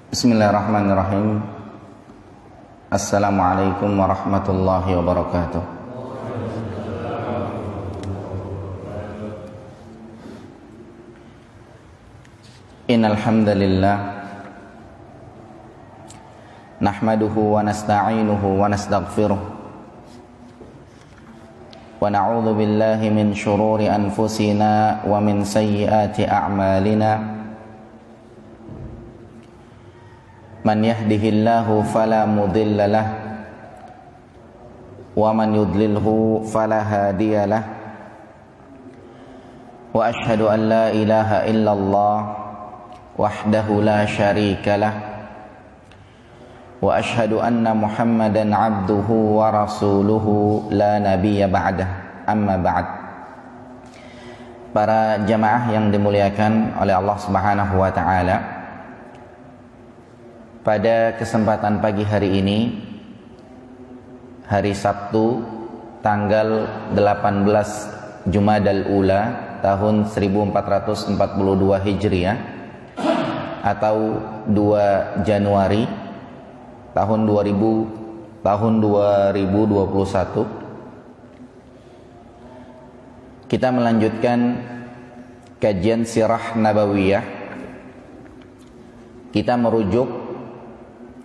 Bismillahirrahmanirrahim. Assalamualaikum warahmatullahi wabarakatuh. Innal hamdalillah nahmaduhu wa nasta'inuhu wa nastaghfiruh wa na'udzu billahi min shururi anfusina wa min sayyiati a'malina. Man yahdihillahu fala mudilla lah wa man yudlilhu fala hadiya lah. Wa ashhadu an la ilaha illallah wahdahu la syarika lah wa ashhadu anna Muhammadan abduhu wa rasuluhu la nabiyya ba'dah. Amma ba'd. Para jamaah yang dimuliakan oleh Allah Subhanahu wa taala, pada kesempatan pagi hari ini, hari Sabtu, tanggal 18 Jumadal Ula tahun 1442 Hijriah atau 2 Januari tahun 2021, kita melanjutkan kajian Sirah Nabawiyah. Kita merujuk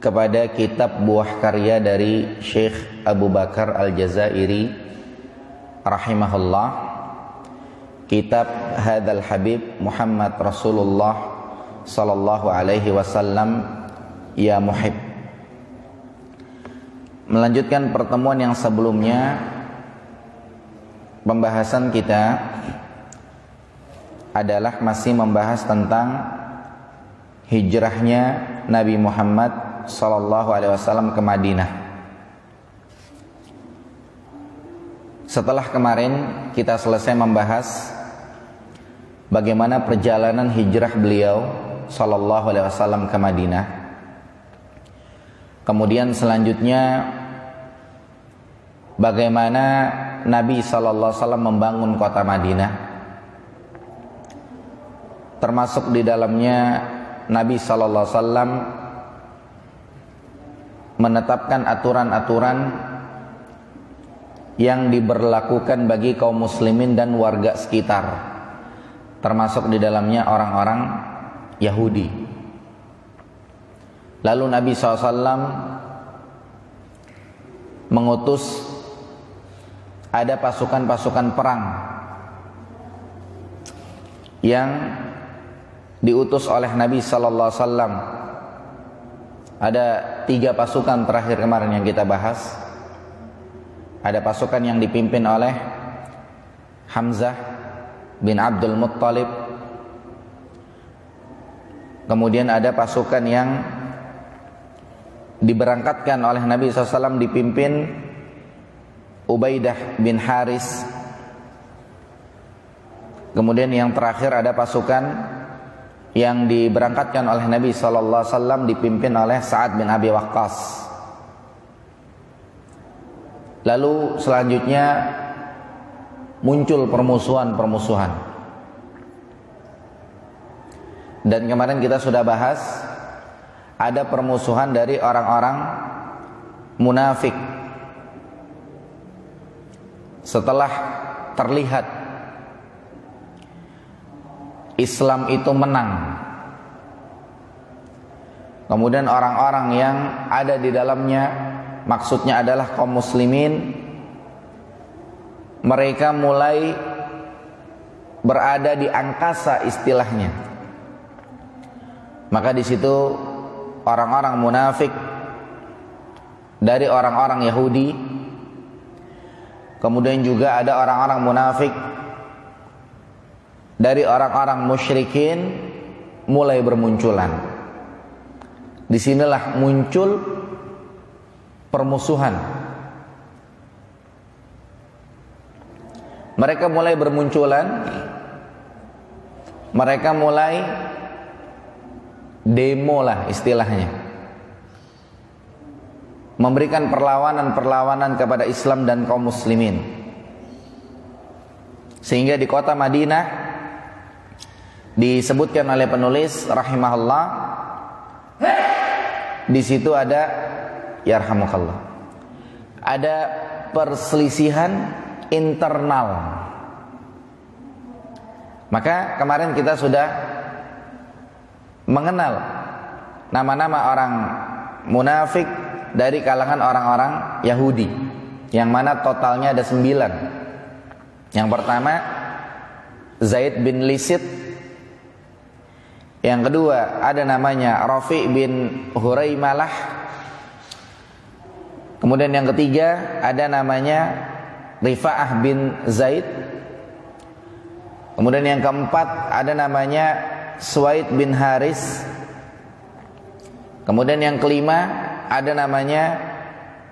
kepada kitab buah karya dari Syekh Abu Bakar Al-Jazairi rahimahullah, kitab Hadzal Habib Muhammad Rasulullah sallallahu alaihi wasallam ya muhib. Melanjutkan pertemuan yang sebelumnya, pembahasan kita adalah masih membahas tentang hijrahnya Nabi Muhammad sallallahu alaihi wasallam ke Madinah. Setelah kemarin kita selesai membahas bagaimana perjalanan hijrah beliau sallallahu alaihi wasallam ke Madinah. Kemudian selanjutnya bagaimana Nabi sallallahu alaihi wasallam membangun kota Madinah. Termasuk di dalamnya Nabi sallallahu alaihi wasallam menetapkan aturan-aturan yang diberlakukan bagi kaum muslimin dan warga sekitar, termasuk di dalamnya orang-orang Yahudi. Lalu Nabi SAW mengutus ada pasukan-pasukan perang yang diutus oleh Nabi SAW. Ada 3 pasukan terakhir kemarin yang kita bahas. Ada pasukan yang dipimpin oleh Hamzah bin Abdul Muttalib. Kemudian ada pasukan yang diberangkatkan oleh Nabi SAW dipimpin Ubaidah bin Haris. Kemudian yang terakhir ada pasukan yang diberangkatkan oleh Nabi SAW dipimpin oleh Sa'ad bin Abi Waqqas. Lalu selanjutnya muncul permusuhan-permusuhan. Dan kemarin kita sudah bahas ada permusuhan dari orang-orang munafik. Setelah terlihat Islam itu menang, kemudian orang-orang yang ada di dalamnya, maksudnya adalah kaum muslimin, mereka mulai berada di angkasa istilahnya. Maka di situ orang-orang munafik dari orang-orang Yahudi, kemudian juga ada orang-orang munafik dari orang-orang musyrikin mulai bermunculan. Disinilah muncul permusuhan. Mereka mulai bermunculan, mereka mulai demo lah istilahnya, memberikan perlawanan-perlawanan kepada Islam dan kaum muslimin. Sehingga di kota Madinah disebutkan oleh penulis rahimahullah, di situ ada yarhamukallah, ada perselisihan internal. Maka kemarin kita sudah mengenal nama-nama orang munafik dari kalangan orang-orang Yahudi, yang mana totalnya ada 9. Yang pertama Zaid bin Lisid. Yang kedua ada namanya Rafi bin Huraimalah. Kemudian yang ketiga ada namanya Rifa'ah bin Zaid. Kemudian yang keempat ada namanya Suwaid bin Haris. Kemudian yang kelima ada namanya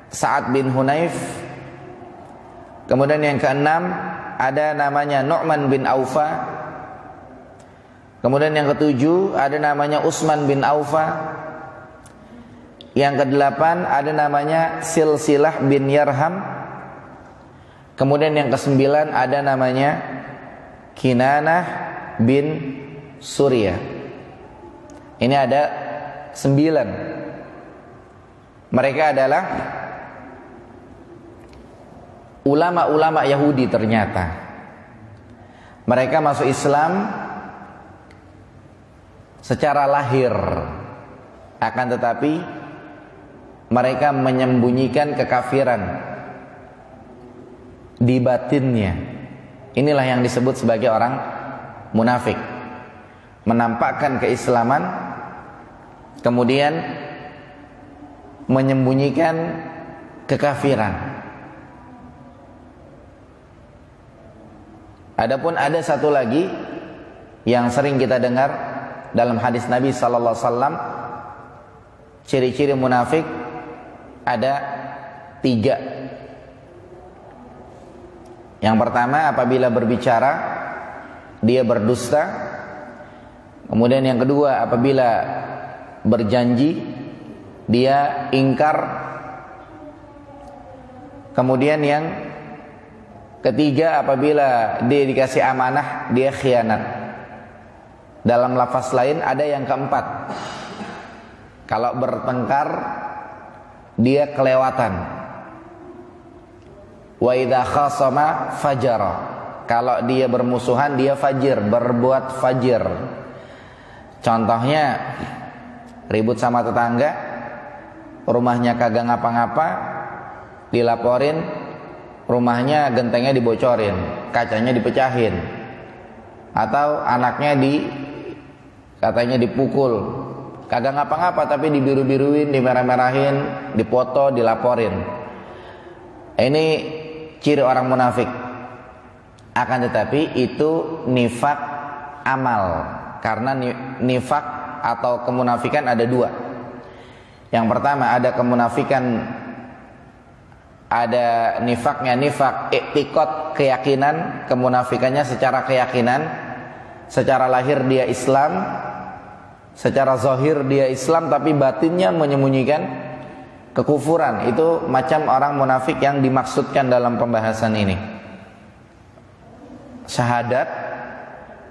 Sa'ad bin Hunayf. Kemudian yang keenam ada namanya Nu'man bin Aufa. Kemudian yang ketujuh ada namanya Utsman bin Aufa. Yang kedelapan ada namanya Silsilah bin Yarham. Kemudian yang kesembilan ada namanya Kinanah bin Surya. Ini ada 9. Mereka adalah ulama-ulama Yahudi ternyata. Mereka masuk Islam secara lahir, akan tetapi mereka menyembunyikan kekafiran di batinnya. Inilah yang disebut sebagai orang munafik. Menampakkan keislaman, kemudian menyembunyikan kekafiran. Adapun ada satu lagi yang sering kita dengar dalam hadis Nabi sallallahu alaihi wasallam, ciri-ciri munafik ada 3. Yang pertama, apabila berbicara dia berdusta. Kemudian yang kedua, apabila berjanji dia ingkar. Kemudian yang ketiga, apabila dia dikasih amanah dia khianat. Dalam lafaz lain ada yang keempat, kalau bertengkar dia kelewatan. Wa idza khasama fajara, kalau dia bermusuhan dia fajir, berbuat fajir. Contohnya ribut sama tetangga, rumahnya kagak ngapa-ngapa, dilaporin, rumahnya gentengnya dibocorin, kacanya dipecahin, atau anaknya katanya dipukul, kagak ngapa-ngapa tapi dibiru-biruin, dimerah-merahin, dipoto, dilaporin. Ini ciri orang munafik. Akan tetapi itu nifak amal. Karena nifak atau kemunafikan ada 2. Yang pertama ada kemunafikan, ada nifaknya, nifak i'tiqad, keyakinan, kemunafikannya secara keyakinan. Secara lahir dia Islam, secara zahir dia Islam, tapi batinnya menyembunyikan kekufuran. Itu macam orang munafik yang dimaksudkan dalam pembahasan ini. Syahadat,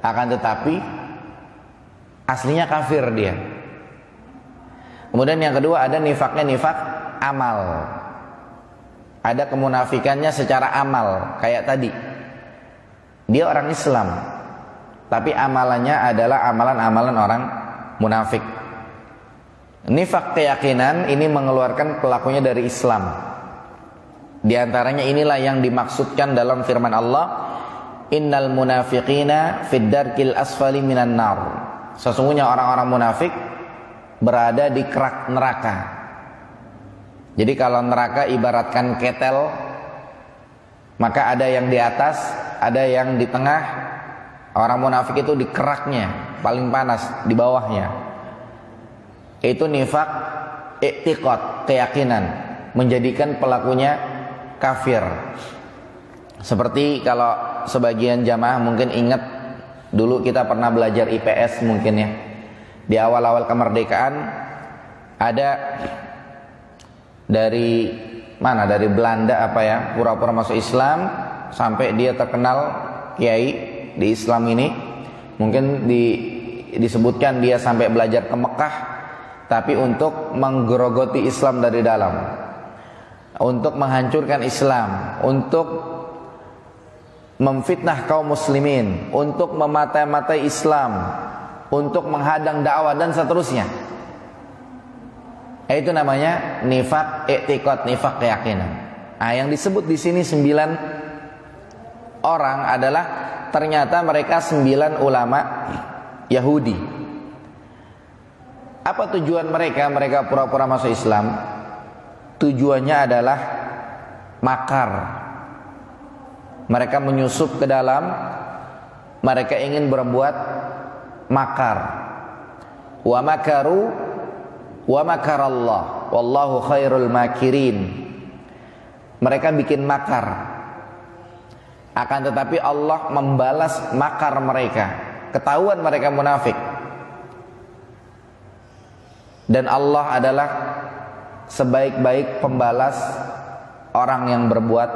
akan tetapi aslinya kafir dia. Kemudian yang kedua ada nifaknya, nifak amal. Ada kemunafikannya secara amal. Kayak tadi, dia orang Islam, tapi amalannya adalah amalan-amalan orang munafik. Nifak keyakinan ini mengeluarkan pelakunya dari Islam. Di antaranya inilah yang dimaksudkan dalam firman Allah, innal munafiqina fid darkil asfali minan nar. Sesungguhnya orang-orang munafik berada di kerak neraka. Jadi kalau neraka ibaratkan ketel, maka ada yang di atas, ada yang di tengah. Orang munafik itu di keraknya, paling panas, di bawahnya. Itu nifak i'tiqad, keyakinan, menjadikan pelakunya kafir. Seperti kalau sebagian jamaah mungkin ingat, dulu kita pernah belajar IPS mungkin ya. Di awal-awal kemerdekaan ada dari mana? Dari Belanda apa ya? Pura-pura masuk Islam sampai dia terkenal kiai di Islam ini. Mungkin disebutkan dia sampai belajar ke Mekah, tapi untuk menggerogoti Islam dari dalam, untuk menghancurkan Islam, untuk memfitnah kaum muslimin, untuk memata-matai Islam, untuk menghadang dakwah dan seterusnya. Itu namanya nifak i'tiqad, nifak keyakinan. Nah, yang disebut di sini 9 orang adalah ternyata mereka 9 ulama Yahudi. Apa tujuan mereka? Mereka pura-pura masuk Islam. Tujuannya adalah makar. Mereka menyusup ke dalam, mereka ingin berbuat makar. Wa makaru wa makarallah wallahu khairul makirin. Mereka bikin makar, akan tetapi Allah membalas makar mereka. Ketahuan mereka munafik, dan Allah adalah sebaik-baik pembalas orang yang berbuat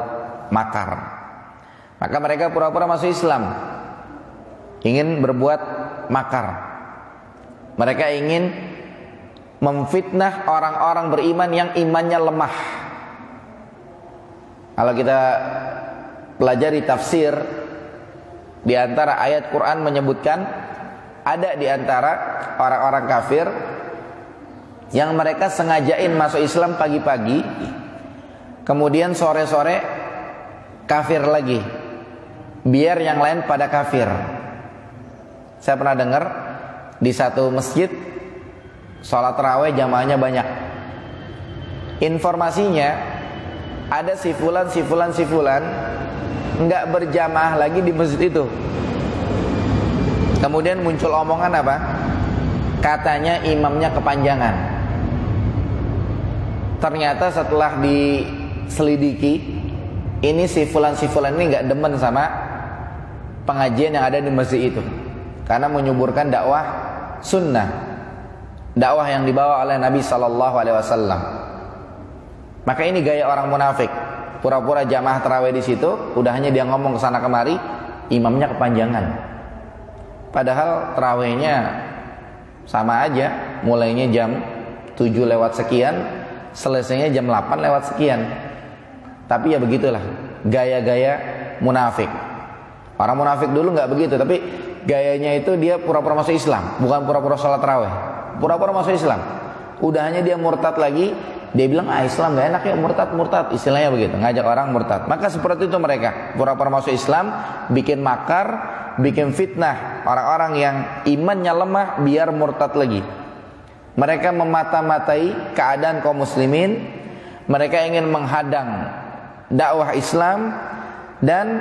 makar. Maka mereka pura-pura masuk Islam, ingin berbuat makar. Mereka ingin memfitnah orang-orang beriman yang imannya lemah. Kalau kita pelajari tafsir, di antara ayat Quran menyebutkan ada di antara orang-orang kafir yang mereka sengajain masuk Islam pagi-pagi, kemudian sore-sore kafir lagi, biar yang lain pada kafir. Saya pernah dengar di satu masjid sholat tarawih jamaahnya banyak. Informasinya ada si fulan nggak berjamaah lagi di masjid itu. Kemudian muncul omongan apa? Katanya imamnya kepanjangan. Ternyata setelah diselidiki, ini si fulan ini nggak demen sama pengajian yang ada di masjid itu, karena menyuburkan dakwah sunnah, dakwah yang dibawa oleh Nabi SAW. Maka ini gaya orang munafik, pura-pura jamaah tarawih di situ, udah hanya dia ngomong kesana kemari, imamnya kepanjangan. Padahal tarawihnya sama aja, mulainya jam 7 lewat sekian, selesainya jam 8 lewat sekian. Tapi ya begitulah gaya-gaya munafik. Orang munafik dulu nggak begitu, tapi gayanya itu dia pura-pura masuk Islam, bukan pura-pura sholat tarawih, pura-pura masuk Islam. Udah hanya dia murtad lagi, dia bilang Islam gak enak ya, murtad, istilahnya begitu, ngajak orang murtad. Maka seperti itu mereka, pura-pura masuk Islam, bikin makar, bikin fitnah orang-orang yang imannya lemah biar murtad lagi. Mereka memata-matai keadaan kaum muslimin, mereka ingin menghadang dakwah Islam, dan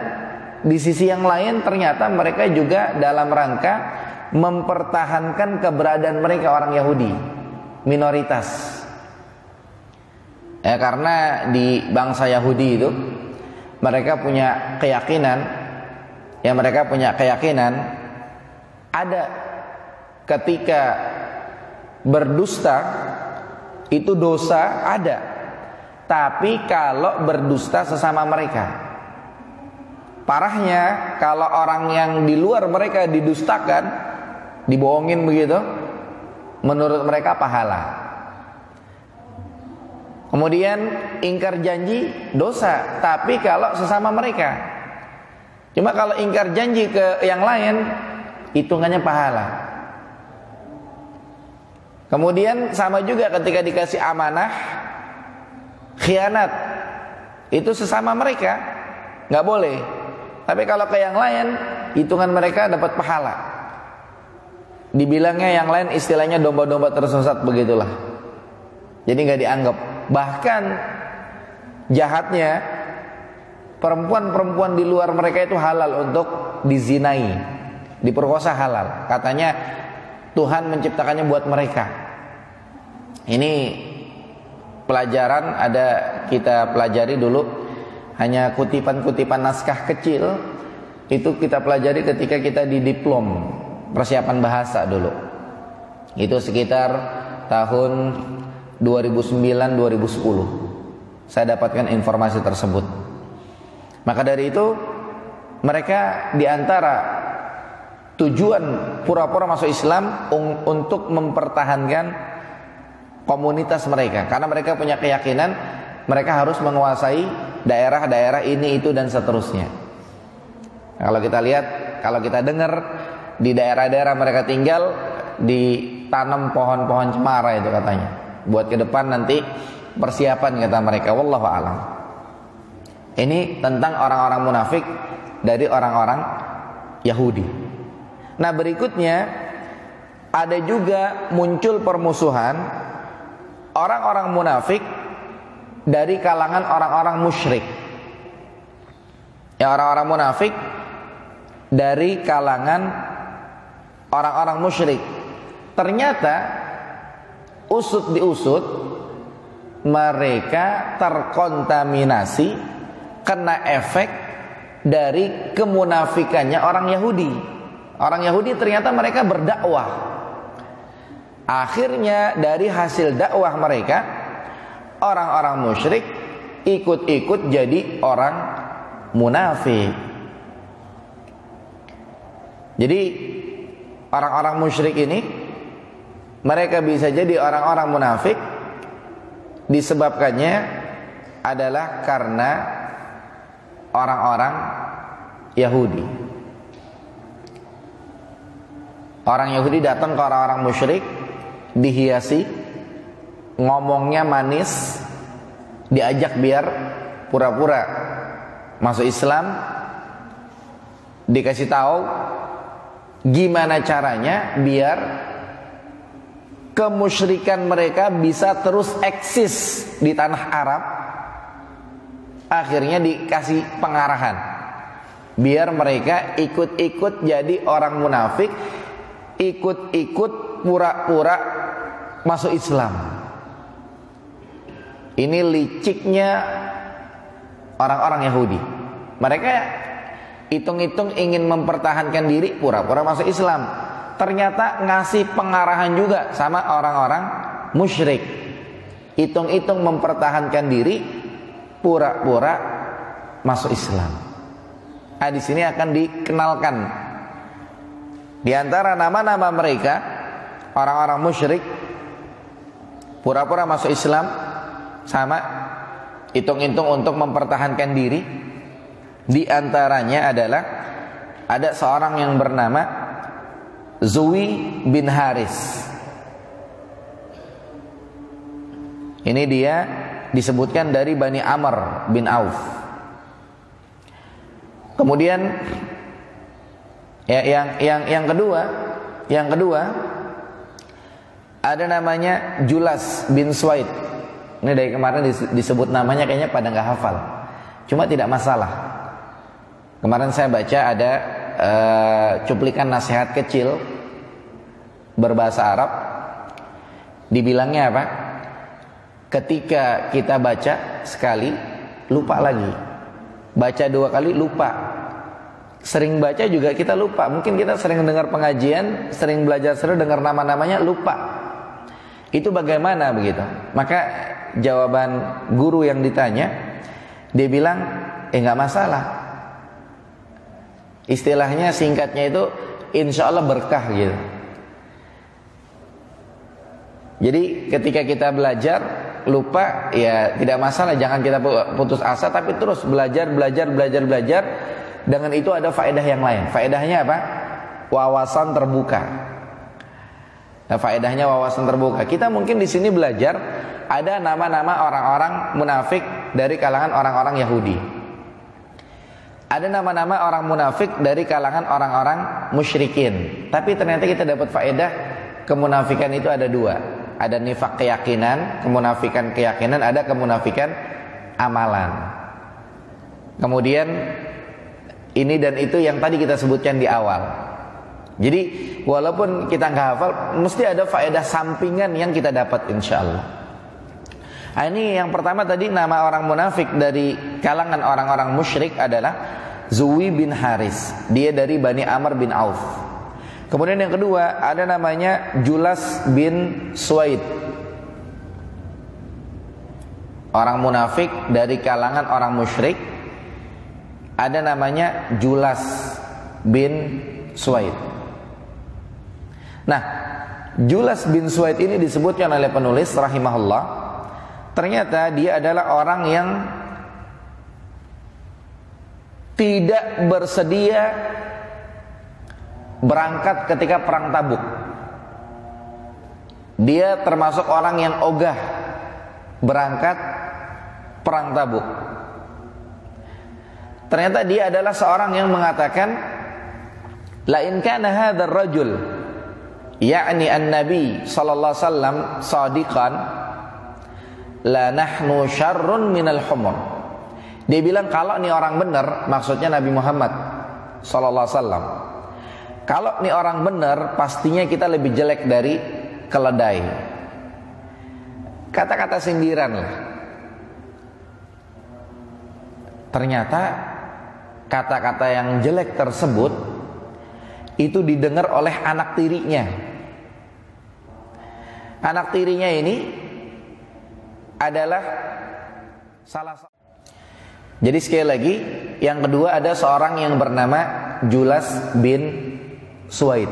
di sisi yang lain ternyata mereka juga dalam rangka mempertahankan keberadaan mereka orang Yahudi, minoritas. Karena di bangsa Yahudi itu mereka punya keyakinan, ada ketika berdusta itu dosa ada, tapi kalau berdusta sesama mereka. Parahnya kalau orang yang di luar mereka didustakan, dibohongin begitu, menurut mereka pahala. Kemudian ingkar janji dosa, tapi kalau sesama mereka. Cuma kalau ingkar janji ke yang lain, hitungannya pahala. Kemudian sama juga ketika dikasih amanah, khianat, itu sesama mereka nggak boleh. Tapi kalau ke yang lain, hitungan mereka dapat pahala. Dibilangnya yang lain istilahnya domba-domba tersesat begitulah. Jadi nggak dianggap. Bahkan jahatnya, perempuan-perempuan di luar mereka itu halal untuk dizinai, diperkosa halal. Katanya Tuhan menciptakannya buat mereka. Ini pelajaran ada kita pelajari dulu, hanya kutipan-kutipan naskah kecil. Itu kita pelajari ketika kita di diplom persiapan bahasa dulu. Itu sekitar tahun 2009-2010 saya dapatkan informasi tersebut. Maka dari itu mereka diantara tujuan pura-pura masuk Islam untuk mempertahankan komunitas mereka, karena mereka punya keyakinan mereka harus menguasai daerah-daerah ini, itu, dan seterusnya. Kalau kita lihat, kalau kita dengar di daerah-daerah mereka tinggal ditanam pohon-pohon cemara itu katanya, buat ke depan nanti persiapan kata mereka. Wallahu a'lam. Ini tentang orang-orang munafik dari orang-orang Yahudi. Nah, berikutnya ada juga muncul permusuhan orang-orang munafik dari kalangan orang-orang musyrik. Ya, orang-orang munafik dari kalangan orang-orang musyrik. Ternyata usut diusut, mereka terkontaminasi, kena efek dari kemunafikannya orang Yahudi. Orang Yahudi ternyata mereka berdakwah. Akhirnya dari hasil dakwah mereka, orang-orang musyrik ikut-ikut jadi orang munafik. Jadi orang-orang musyrik ini mereka bisa jadi orang-orang munafik disebabkannya adalah karena orang-orang Yahudi. Orang Yahudi datang ke orang-orang musyrik, dihiasi, ngomongnya manis, diajak biar pura-pura masuk Islam, dikasih tahu gimana caranya biar kemusyrikan mereka bisa terus eksis di tanah Arab. Akhirnya dikasih pengarahan biar mereka ikut-ikut jadi orang munafik, ikut-ikut pura-pura masuk Islam. Ini liciknya orang-orang Yahudi. Mereka hitung-hitung ingin mempertahankan diri, pura-pura masuk Islam. Ternyata ngasih pengarahan juga sama orang-orang musyrik. Hitung-hitung mempertahankan diri, pura-pura masuk Islam. Nah, di sini akan dikenalkan di antara nama-nama mereka, orang-orang musyrik pura-pura masuk Islam, sama hitung-hitung untuk mempertahankan diri. Di antaranya adalah ada seorang yang bernama Zuwi bin Haris. Ini dia disebutkan dari Bani Amr bin Auf. Kemudian ya, yang kedua ada namanya Julas bin Suwaid. Ini dari kemarin disebut namanya, kayaknya pada nggak hafal. Cuma tidak masalah. Kemarin saya baca ada cuplikan nasihat kecil berbahasa Arab. Dibilangnya apa? Ketika kita baca sekali, lupa lagi. Baca 2 kali, lupa. Sering baca juga kita lupa. Mungkin kita sering dengar pengajian, sering belajar seru, dengar nama-namanya, lupa. Itu bagaimana begitu? Maka jawaban guru yang ditanya, dia bilang, nggak masalah. Istilahnya singkatnya itu insya Allah berkah gitu. Jadi ketika kita belajar lupa, ya tidak masalah, jangan kita putus asa, tapi terus belajar. Dengan itu ada faedah yang lain. Faedahnya apa? Wawasan terbuka. Nah, faedahnya wawasan terbuka. Kita mungkin di sini belajar ada nama-nama orang-orang munafik dari kalangan orang-orang Yahudi. Ada nama-nama orang munafik dari kalangan orang-orang musyrikin. Tapi ternyata kita dapat faedah kemunafikan itu ada 2. Ada nifak keyakinan, kemunafikan keyakinan, ada kemunafikan amalan. Kemudian ini dan itu yang tadi kita sebutkan di awal. Jadi walaupun kita nggak hafal, mesti ada faedah sampingan yang kita dapat insyaallah. Nah, ini yang pertama tadi, nama orang munafik dari kalangan orang-orang musyrik adalah Zuwi bin Haris. Dia dari Bani Amr bin Auf. Kemudian yang kedua ada namanya Julas bin Suwaid. Orang munafik dari kalangan orang musyrik, ada namanya Julas bin Suwaid. Nah, Julas bin Suwaid ini disebutkan oleh penulis rahimahullah, ternyata dia adalah orang yang tidak bersedia berangkat ketika perang Tabuk. Dia termasuk orang yang ogah berangkat perang Tabuk. Ternyata dia adalah seorang yang mengatakan, la in kana hadzal rajul yakni an-nabi sallallahu alaihi wasallam shadiqan la nahnu syarrun minal humur. Dia bilang kalau nih orang benar, maksudnya Nabi Muhammad sallallahu alaihi wasallam. Kalau nih orang benar, pastinya kita lebih jelek dari keledai. Kata-kata sindiran lah. Ternyata kata-kata yang jelek tersebut itu didengar oleh anak tirinya. Anak tirinya ini adalah salah satu. Jadi sekali lagi, yang kedua ada seorang yang bernama Julas bin Suwaid.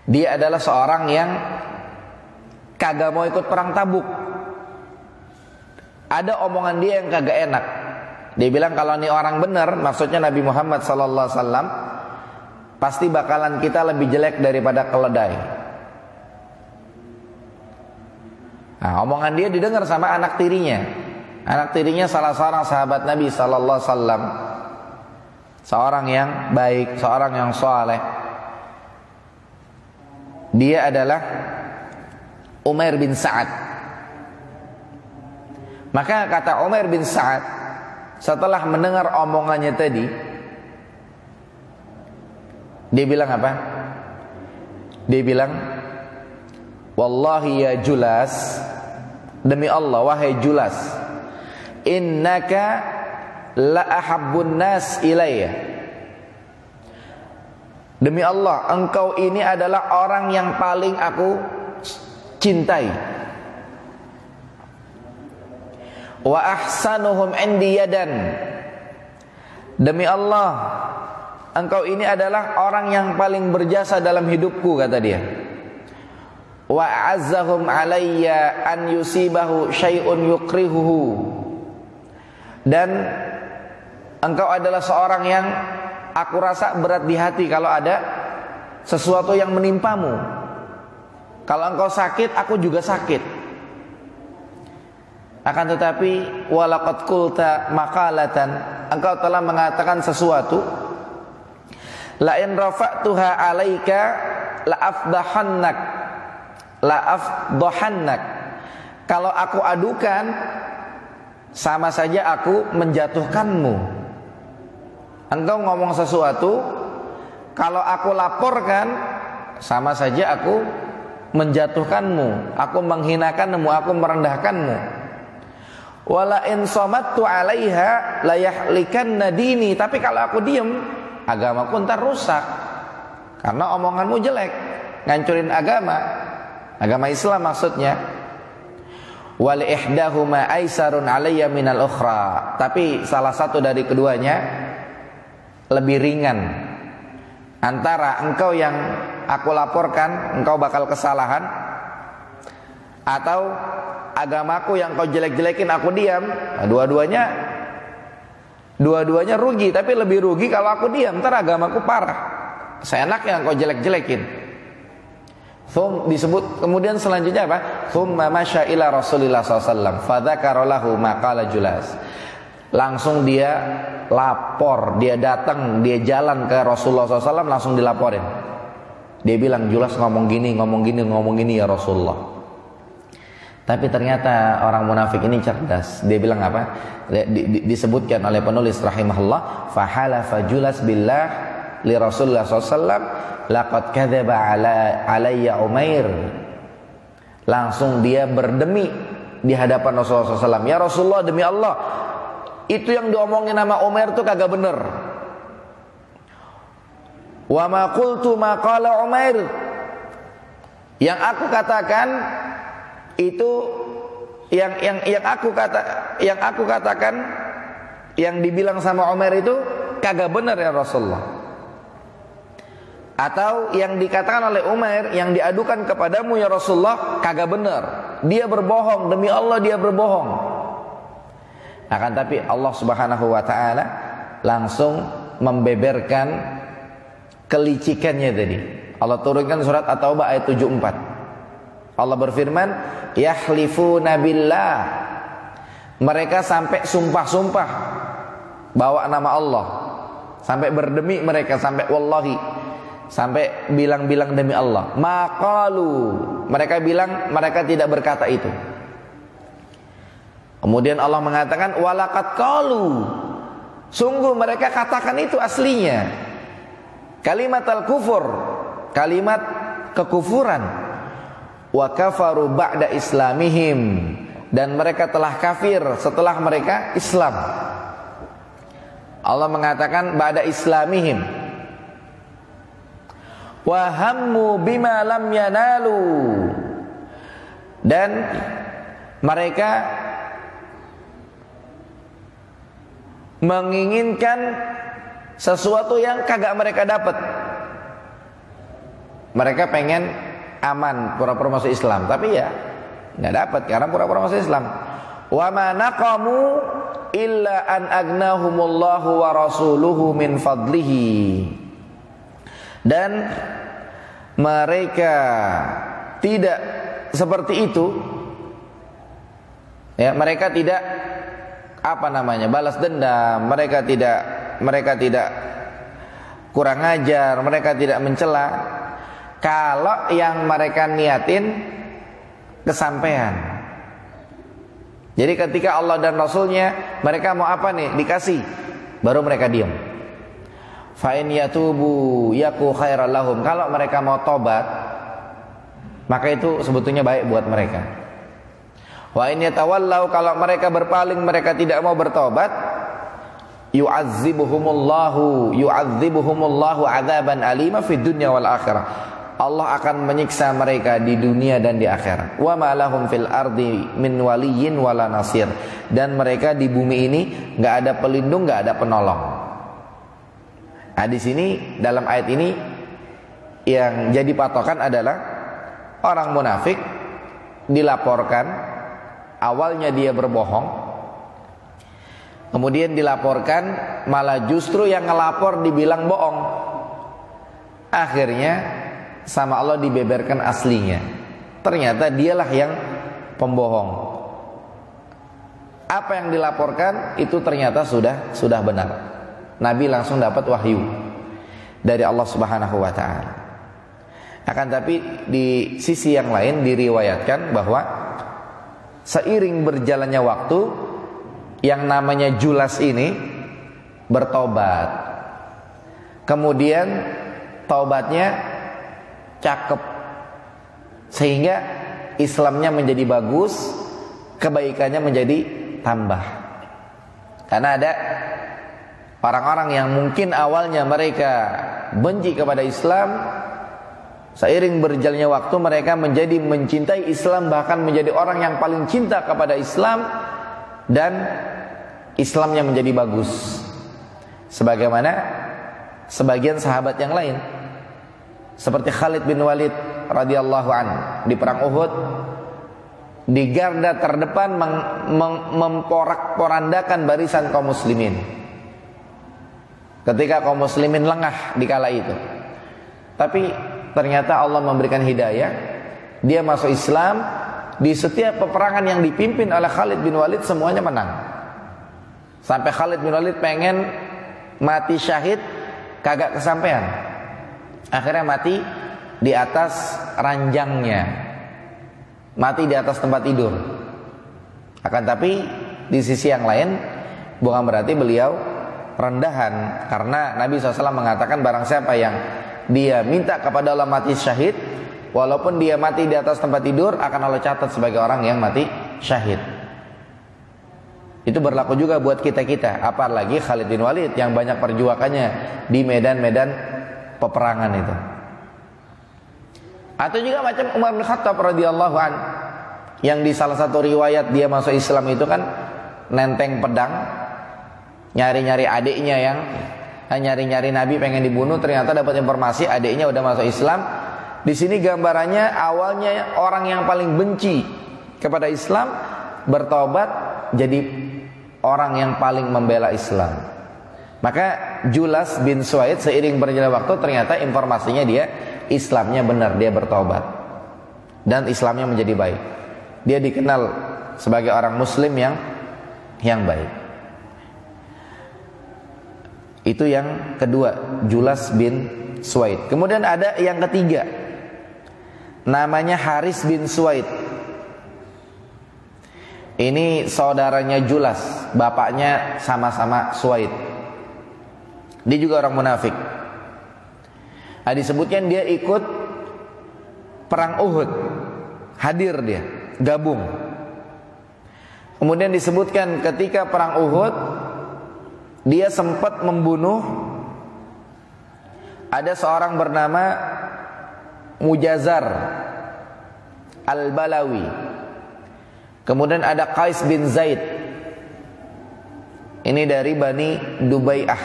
Dia adalah seorang yang kagak mau ikut perang Tabuk. Ada omongan dia yang kagak enak. Dia bilang kalau ini orang benar, maksudnya Nabi Muhammad sallallahu alaihi wasallam, pasti bakalan kita lebih jelek daripada keledai. Nah, omongan dia didengar sama anak tirinya. Anak tirinya salah seorang sahabat Nabi sallallahu alaihi wasallam, seorang yang baik, seorang yang saleh. Dia adalah Umair bin Sa'ad. Maka kata Umair bin Sa'ad, setelah mendengar omongannya tadi, dia bilang apa? Dia bilang, wallahi ya Julas, demi Allah wahai Julas, innaka la ahabbun nas ilayya. Demi Allah, engkau ini adalah orang yang paling aku cintai. Wa ahsanuhum indi yadan. Demi Allah, engkau ini adalah orang yang paling berjasa dalam hidupku, kata dia. Wa azzahum alayya an yusibahu syai'un yukrihuhu. Dan engkau adalah seorang yang aku rasa berat di hati kalau ada sesuatu yang menimpamu. Kalau engkau sakit, aku juga sakit. Akan tetapi walaqad qulta maqalatan, engkau telah mengatakan sesuatu, la in rafa'tuha 'alaika la afdahannak, la afdahannak. Kalau aku adukan, sama saja aku menjatuhkanmu. Engkau ngomong sesuatu, kalau aku laporkan, sama saja aku menjatuhkanmu, aku menghinakanmu, aku merendahkanmu. Wala in samattu 'alaiha la yahlikanna dini. Tapi kalau aku diem, agamaku ntar rusak. Karena omonganmu jelek, ngancurin agama Islam maksudnya. Wal ihdahuma aisarun 'alayya minal ukhra. Tapi salah satu dari keduanya lebih ringan. Antara engkau yang aku laporkan, engkau bakal kesalahan, atau agamaku yang kau jelek-jelekin, aku diam. Nah, dua-duanya rugi. Tapi lebih rugi kalau aku diam, ntar agamaku parah. Seenaknya engkau jelek-jelekin. Disebut kemudian selanjutnya apa? Thumma masya ila Rasulillah SAW fadzakara lahu ma qala Julas. Langsung dia lapor, dia datang, dia jalan ke Rasulullah SAW, langsung dilaporin. Dia bilang, Julas ngomong gini ya Rasulullah. Tapi ternyata orang munafik ini cerdas. Dia bilang apa? Disebutkan oleh penulis rahimahullah, fahalafa Julas billah li Rasulullah SAW, laqad kadzaba alayya Umair. Langsung dia berdemi di hadapan Rasulullah SAW, ya Rasulullah, demi Allah, itu yang diomongin nama Umair itu kagak bener. Wa ma qultu ma qala Umair. Yang aku katakan itu yang aku katakan, yang dibilang sama Umair itu kagak bener ya Rasulullah. Atau yang dikatakan oleh Umair, yang diadukan kepadamu ya Rasulullah kagak benar, dia berbohong, demi Allah dia berbohong. Akan tapi Allah Subhanahu wa taala langsung membeberkan kelicikannya tadi. Allah turunkan surat At-Taubah ayat 74. Allah berfirman, yahlifuna billah. Mereka sampai sumpah-sumpah bawa nama Allah, sampai berdemi mereka, sampai wallahi, sampai bilang-bilang demi Allah. Maqalu, mereka bilang mereka tidak berkata itu. Kemudian Allah mengatakan walaqad qalu, sungguh mereka katakan itu aslinya. Kalimat al-kufur, kalimat kekufuran. Wa kafaru ba'da islamihim, dan mereka telah kafir setelah mereka Islam. Allah mengatakan ba'da islamihim. Wa hammu bima lam yanalu, dan mereka menginginkan sesuatu yang kagak mereka dapat. Mereka pengen aman, pura-pura masuk Islam, tapi ya nggak dapat karena pura-pura masuk Islam. Wa ma naqamu illa an agnahumullahu wa rasuluhu min fadlihi, dan mereka tidak seperti itu ya, mereka tidak balas dendam, mereka tidak kurang ajar, mereka tidak mencela kalau yang mereka niatin kesampaian. Jadi ketika Allah dan Rasulnya mereka mau apa nih dikasih, baru mereka diam. Fa in yatubu yaku khairal lahum, kalau mereka mau tobat maka itu sebetulnya baik buat mereka. Wa in yatawallau, kalau mereka berpaling, mereka tidak mau bertobat, yu'adzibuhumullahu adzaban alima fid dunya wal akhirah. Allah akan menyiksa mereka di dunia dan di akhirat. Wa ma lahum fil ardi min waliyyin wala nasir, dan mereka di bumi ini enggak ada pelindung, enggak ada penolong. Nah, di sini dalam ayat ini yang jadi patokan adalah orang munafik dilaporkan awalnya dia berbohong, kemudian dilaporkan malah justru yang ngelapor dibilang bohong. Akhirnya sama Allah dibeberkan aslinya, ternyata dialah yang pembohong. Apa yang dilaporkan itu ternyata sudah benar. Nabi langsung dapat wahyu dari Allah Subhanahu wa taala. Akan tapi di sisi yang lain diriwayatkan bahwa seiring berjalannya waktu, yang namanya Julas ini bertobat. Kemudian taubatnya cakep, sehingga Islamnya menjadi bagus, kebaikannya menjadi tambah. Karena ada orang-orang yang mungkin awalnya mereka benci kepada Islam, seiring berjalannya waktu mereka menjadi mencintai Islam, bahkan menjadi orang yang paling cinta kepada Islam, dan Islamnya menjadi bagus. Sebagaimana sebagian sahabat yang lain, seperti Khalid bin Walid radhiyallahu anhu di perang Uhud, di garda terdepan memporak-porandakan barisan kaum muslimin ketika kaum muslimin lengah di kala itu. Tapi ternyata Allah memberikan hidayah, dia masuk Islam. Di setiap peperangan yang dipimpin oleh Khalid bin Walid semuanya menang. Sampai Khalid bin Walid pengen mati syahid, kagak kesampaian. Akhirnya mati di atas ranjangnya, mati di atas tempat tidur. Akan tapi di sisi yang lain bukan berarti beliau rendahan, karena Nabi SAW mengatakan barang siapa yang dia minta kepada Allah mati syahid, walaupun dia mati di atas tempat tidur, akan Allah catat sebagai orang yang mati syahid. Itu berlaku juga buat kita-kita, apalagi Khalid bin Walid yang banyak perjuangannya di medan-medan peperangan itu. Atau juga macam Umar bin Khattab radhiyallahu an, yang di salah satu riwayat dia masuk Islam itu kan nenteng pedang, nyari-nyari adiknya yang nyari-nyari Nabi pengen dibunuh, ternyata dapat informasi adiknya udah masuk Islam. Di sini gambarannya awalnya orang yang paling benci kepada Islam bertobat jadi orang yang paling membela Islam. Maka Julas bin Suwaid seiring berjalan waktu ternyata informasinya dia Islamnya benar, dia bertobat dan Islamnya menjadi baik. Dia dikenal sebagai orang Muslim yang baik. Itu yang kedua, Julas bin Suwaid. Kemudian ada yang ketiga, namanya Haris bin Suwaid. Ini saudaranya Julas, bapaknya sama-sama Suwaid. Dia juga orang munafik. Nah, disebutkan dia ikut perang Uhud, hadir dia, gabung. Kemudian disebutkan ketika perang Uhud dia sempat membunuh ada seorang bernama Mujazar Al-Balawi. Kemudian ada Qais bin Zaid. Ini dari Bani Dubai'ah.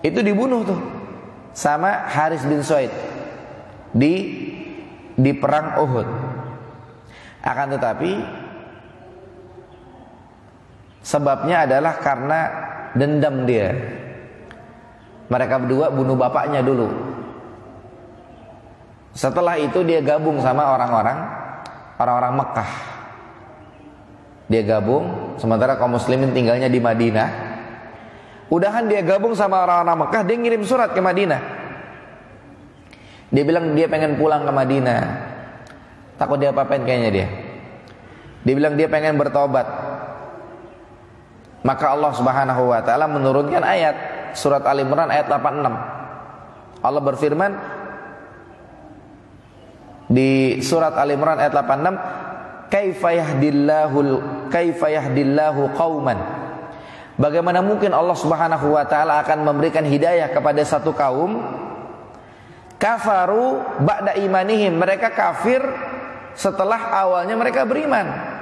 Itu dibunuh tuh sama Haris bin Suwaid di perang Uhud. Akan tetapi sebabnya adalah karena dendam dia. Mereka berdua bunuh bapaknya dulu. Setelah itu dia gabung sama orang-orang Mekah. Dia gabung, sementara kaum muslimin tinggalnya di Madinah. Udahan dia gabung sama orang-orang Mekah, dia ngirim surat ke Madinah. Dia bilang dia pengen pulang ke Madinah. Takut dia apa-apain kayaknya dia. Dia bilang dia pengen bertobat. Maka Allah Subhanahu wa taala menurunkan ayat surat Al-Imran ayat 86. Allah berfirman di surat Al-Imran ayat 86, kaifa yahdillahu qauman. Bagaimana mungkin Allah Subhanahu wa taala akan memberikan hidayah kepada satu kaum kafaru ba'da imanihim, mereka kafir setelah awalnya mereka beriman.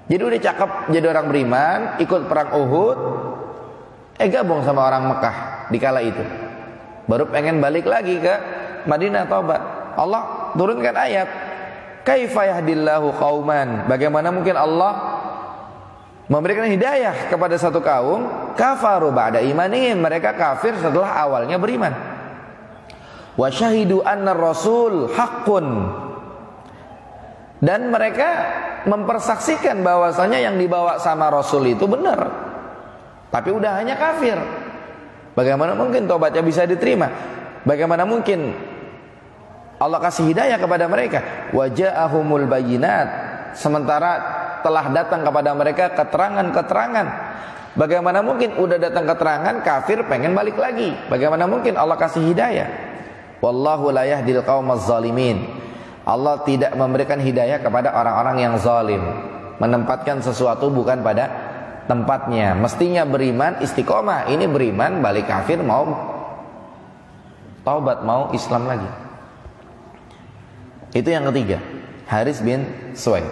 Jadi udah cakep jadi orang beriman, ikut perang Uhud, gabung sama orang Mekah di kala itu. Baru pengen balik lagi ke Madinah taubat. Allah turunkan ayat, kaifa yahdillahu qauman. Bagaimana mungkin Allah memberikan hidayah kepada satu kaum kafaru ba'da imanihim, mereka kafir setelah awalnya beriman. Wa syahidu anna rasul haqqun. Dan mereka mempersaksikan bahwasanya yang dibawa sama Rasul itu benar. Tapi udah hanya kafir. Bagaimana mungkin tobatnya bisa diterima? Bagaimana mungkin Allah kasih hidayah kepada mereka? Wa ja'ahumul bayyinat. Sementara telah datang kepada mereka keterangan-keterangan. Bagaimana mungkin udah datang keterangan kafir pengen balik lagi? Bagaimana mungkin Allah kasih hidayah? Wallahu la yahdil qaumaz zalimin. Allah tidak memberikan hidayah kepada orang-orang yang zalim, menempatkan sesuatu bukan pada tempatnya. Mestinya beriman istiqomah, ini beriman balik kafir, mau taubat, mau Islam lagi. Itu yang ketiga, Haris bin Suwaid.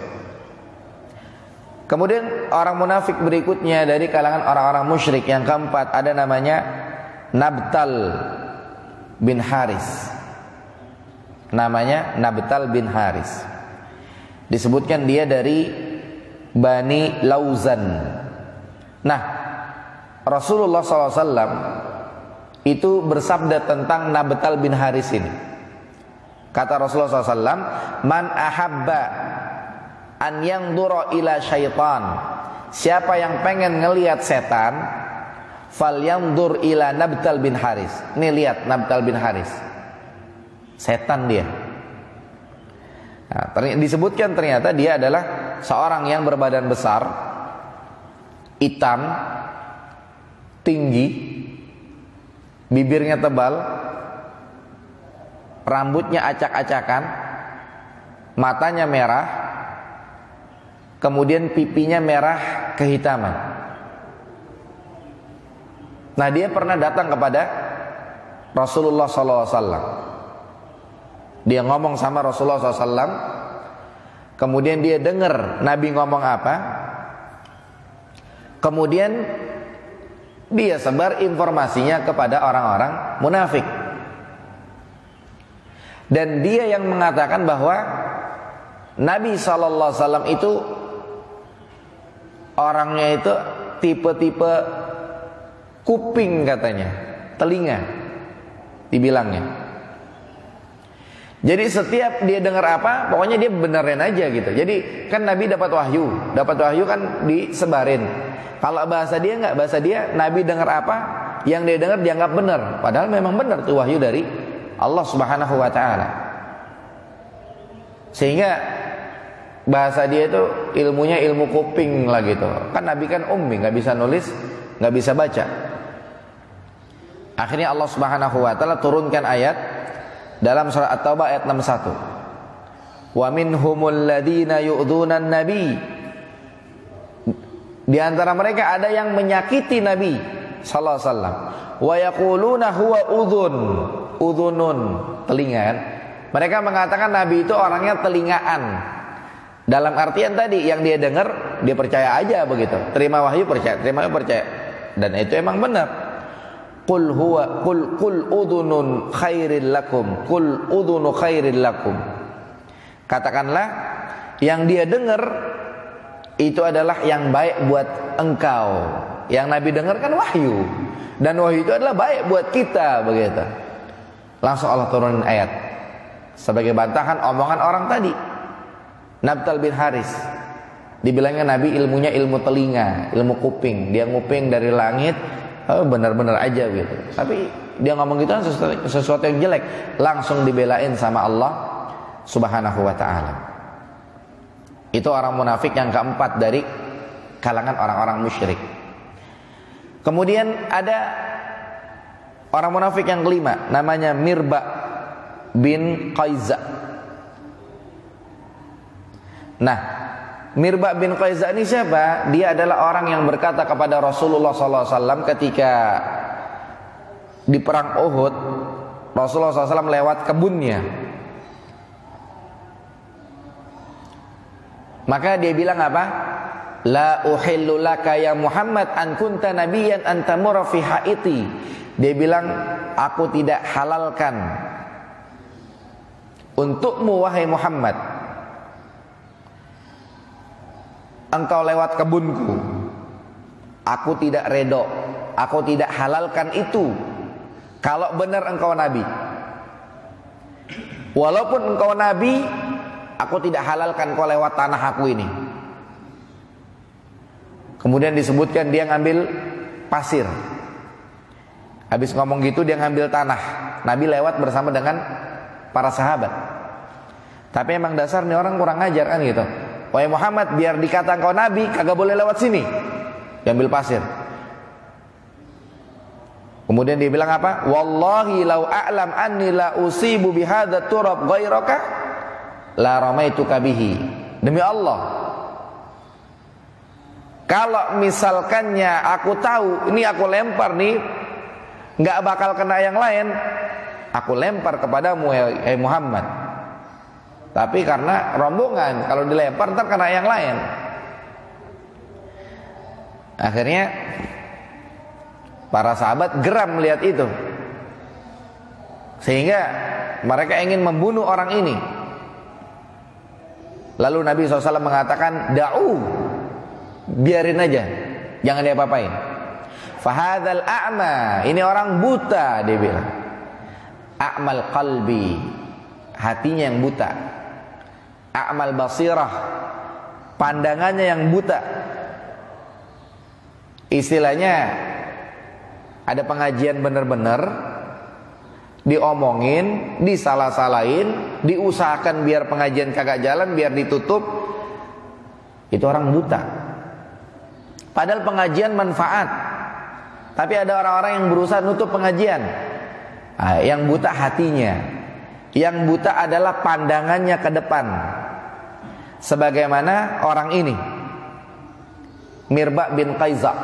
Kemudian orang munafik berikutnya dari kalangan orang-orang musyrik yang keempat ada namanya Nabtal bin Haris. Namanya Nabtal bin Haris. Disebutkan dia dari Bani Lauzan. Nah, Rasulullah SAW itu bersabda tentang Nabtal bin Haris ini. Kata Rasulullah SAW, man ahabba an yanzura ila syaitan. Siapa yang pengen ngelihat setan, fal yanzur ila Nabtal bin Haris. Nih lihat Nabtal bin Haris. Setan dia. Nah, disebutkan ternyata dia adalah seorang yang berbadan besar, hitam, tinggi, bibirnya tebal, rambutnya acak-acakan, matanya merah, kemudian pipinya merah kehitaman. Nah, dia pernah datang kepada Rasulullah SAW. Dia ngomong sama Rasulullah SAW. Kemudian dia dengar Nabi ngomong apa. Kemudian Dia sebar informasinya kepada orang-orang munafik. Dan dia yang mengatakan bahwa Nabi SAW itu orangnya itu tipe-tipe kuping katanya, telinga dibilangnya. Jadi setiap dia dengar apa, pokoknya dia benerin aja gitu. Jadi kan Nabi dapat wahyu kan disebarin. Kalau bahasa dia enggak, bahasa dia Nabi dengar apa, yang dia dengar dianggap benar. Padahal memang benar tuh wahyu dari Allah Subhanahu wa taala. Sehingga bahasa dia itu ilmunya ilmu kuping lah gitu. Kan Nabi kan ummi, enggak bisa nulis, enggak bisa baca. Akhirnya Allah Subhanahu wa taala turunkan ayat dalam surah At-Taubah ayat 61. Wa minhumul ladzina yu'dzunan nabi. Di antara mereka ada yang menyakiti Nabi sallallahu alaihi wasallam. Wa yaquluna huwa udhunun, telinga kan. Mereka mengatakan Nabi itu orangnya telingaan. Dalam artian tadi yang dia dengar, dia percaya aja begitu. Terima wahyu percaya, terima wahyu percaya. Dan itu emang benar. Qul udhunun khairil lakum. Qul udhunu khairil lakum. Katakanlah yang dia dengar itu adalah yang baik buat engkau. Yang Nabi dengar kan wahyu. Dan wahyu itu adalah baik buat kita begitu. Langsung Allah turunin ayat sebagai bantahan omongan orang tadi. Nabtal bin Haris, dibilangnya Nabi ilmunya ilmu telinga, ilmu kuping. Dia nguping dari langit, benar-benar aja gitu. Tapi dia ngomong gitu kan sesuatu yang jelek, langsung dibelain sama Allah Subhanahu wa taala. Itu orang munafik yang keempat dari kalangan orang-orang musyrik. Kemudian ada orang munafik yang kelima, namanya Mirba bin Qaiza. Nah, Mirba bin Qaiza ini siapa? Dia adalah orang yang berkata kepada Rasulullah SAW ketika di perang Uhud. Rasulullah SAW lewat kebunnya. Maka dia bilang apa? La uhillu laka ya Muhammad an kunta nabiyyan an tamurra fi haiti. Dia bilang, aku tidak halalkan untukmu wahai Muhammad, engkau lewat kebunku. Aku tidak redho, aku tidak halalkan itu kalau benar engkau nabi. Walaupun engkau nabi, aku tidak halalkan kau lewat tanah aku ini. Kemudian disebutkan dia ngambil pasir. Habis ngomong gitu dia ngambil tanah. Nabi lewat bersama dengan para sahabat. Tapi emang dasar nih orang kurang ngajar kan gitu. Wahai Muhammad, biar dikata engkau nabi, kagak boleh lewat sini. Diambil pasir. Kemudian dia bilang apa? Wallahi lau a'lam anni la usibu bihadza turab ghairaka la ramaituka bihi. Demi Allah, kalau misalkannya aku tahu ini aku lempar nih nggak bakal kena yang lain, aku lempar kepadamu ya Muhammad. Tapi karena rombongan, kalau dilempar ntar kena yang lain. Akhirnya para sahabat geram melihat itu, sehingga mereka ingin membunuh orang ini. Lalu Nabi SAW mengatakan, da'u, biarin aja, jangan diapa-apain. Fahadzal a'ma, ini orang buta, dia bilang. A'mal qalbi, hatinya yang buta. A'mal basirah, pandangannya yang buta. Istilahnya ada pengajian benar-benar, diomongin, disalah-salahin, diusahakan biar pengajian kagak jalan, biar ditutup. Itu orang buta. Padahal pengajian manfaat, tapi ada orang-orang yang berusaha nutup pengajian. Nah, yang buta hatinya, yang buta adalah pandangannya ke depan. Sebagaimana orang ini, Mirba bin Qaiza.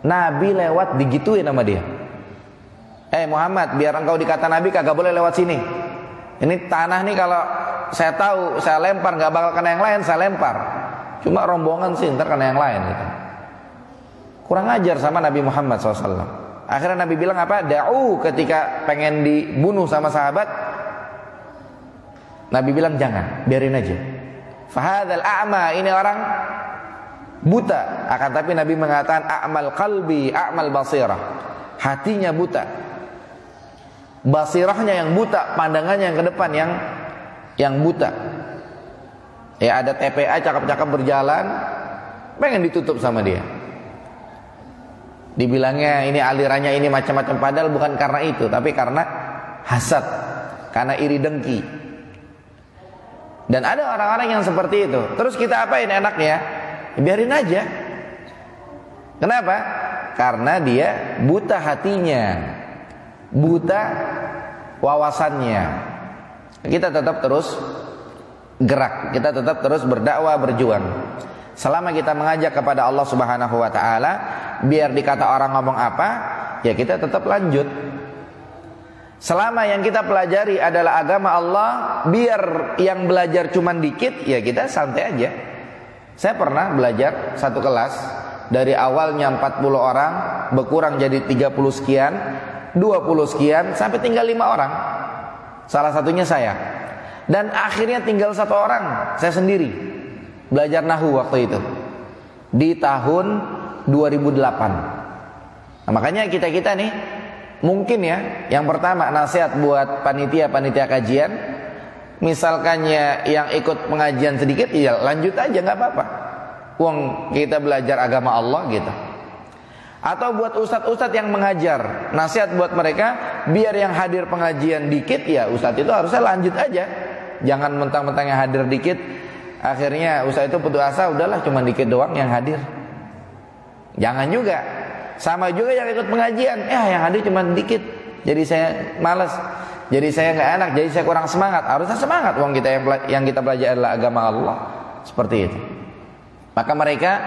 Nabi lewat digituin sama dia. Muhammad, biar engkau dikata Nabi kagak boleh lewat sini. Ini tanah nih kalau saya tahu saya lempar nggak bakal kena yang lain, saya lempar. Cuma rombongan sih ntar kena yang lain gitu. kurang ajar sama Nabi Muhammad SAW. Akhirnya Nabi bilang apa? Da'u, ketika pengen dibunuh sama sahabat, Nabi bilang jangan, biarin aja. Fahadzal a'ma, ini orang buta. Akan tapi Nabi mengatakan a'mal qalbi, a'mal basirah. Hatinya buta, basirahnya yang buta, pandangannya yang ke depan yang buta. Ya, ada TPA cakep-cakep berjalan, pengen ditutup sama dia. Dibilangnya ini alirannya ini macam-macam, padahal bukan karena itu, tapi karena hasad, karena iri dengki. Dan ada orang-orang yang seperti itu. Terus kita apain enaknya? Biarin aja. Kenapa? Karena dia buta hatinya, buta wawasannya. Kita tetap terus gerak, kita tetap terus berdakwah, berjuang. Selama kita mengajak kepada Allah Subhanahu wa taala, biar dikata orang ngomong apa, ya kita tetap lanjut. Selama yang kita pelajari adalah agama Allah, biar yang belajar cuman dikit, ya kita santai aja. Saya pernah belajar satu kelas, dari awalnya 40 orang, berkurang jadi 30 sekian, 20 sekian, sampai tinggal 5 orang. Salah satunya saya. Dan akhirnya tinggal 1 orang, saya sendiri. Belajar nahwu waktu itu di tahun 2008. Nah, makanya kita nih mungkin ya, yang pertama nasihat buat panitia kajian, misalkannya yang ikut pengajian sedikit, ya lanjut aja, nggak apa-apa. Wong kita belajar agama Allah gitu. Atau buat ustadz-ustadz yang mengajar, nasihat buat mereka, biar yang hadir pengajian dikit, ya ustadz itu harusnya lanjut aja. Jangan mentang-mentang yang hadir dikit, akhirnya ustadz itu putus asa, udahlah cuma dikit doang yang hadir. Jangan juga. Sama juga yang ikut pengajian, yang hadir cuma dikit, jadi saya malas, jadi saya nggak enak, jadi saya kurang semangat. Harusnya semangat, wong kita yang kita belajar adalah agama Allah. Seperti itu. Maka mereka,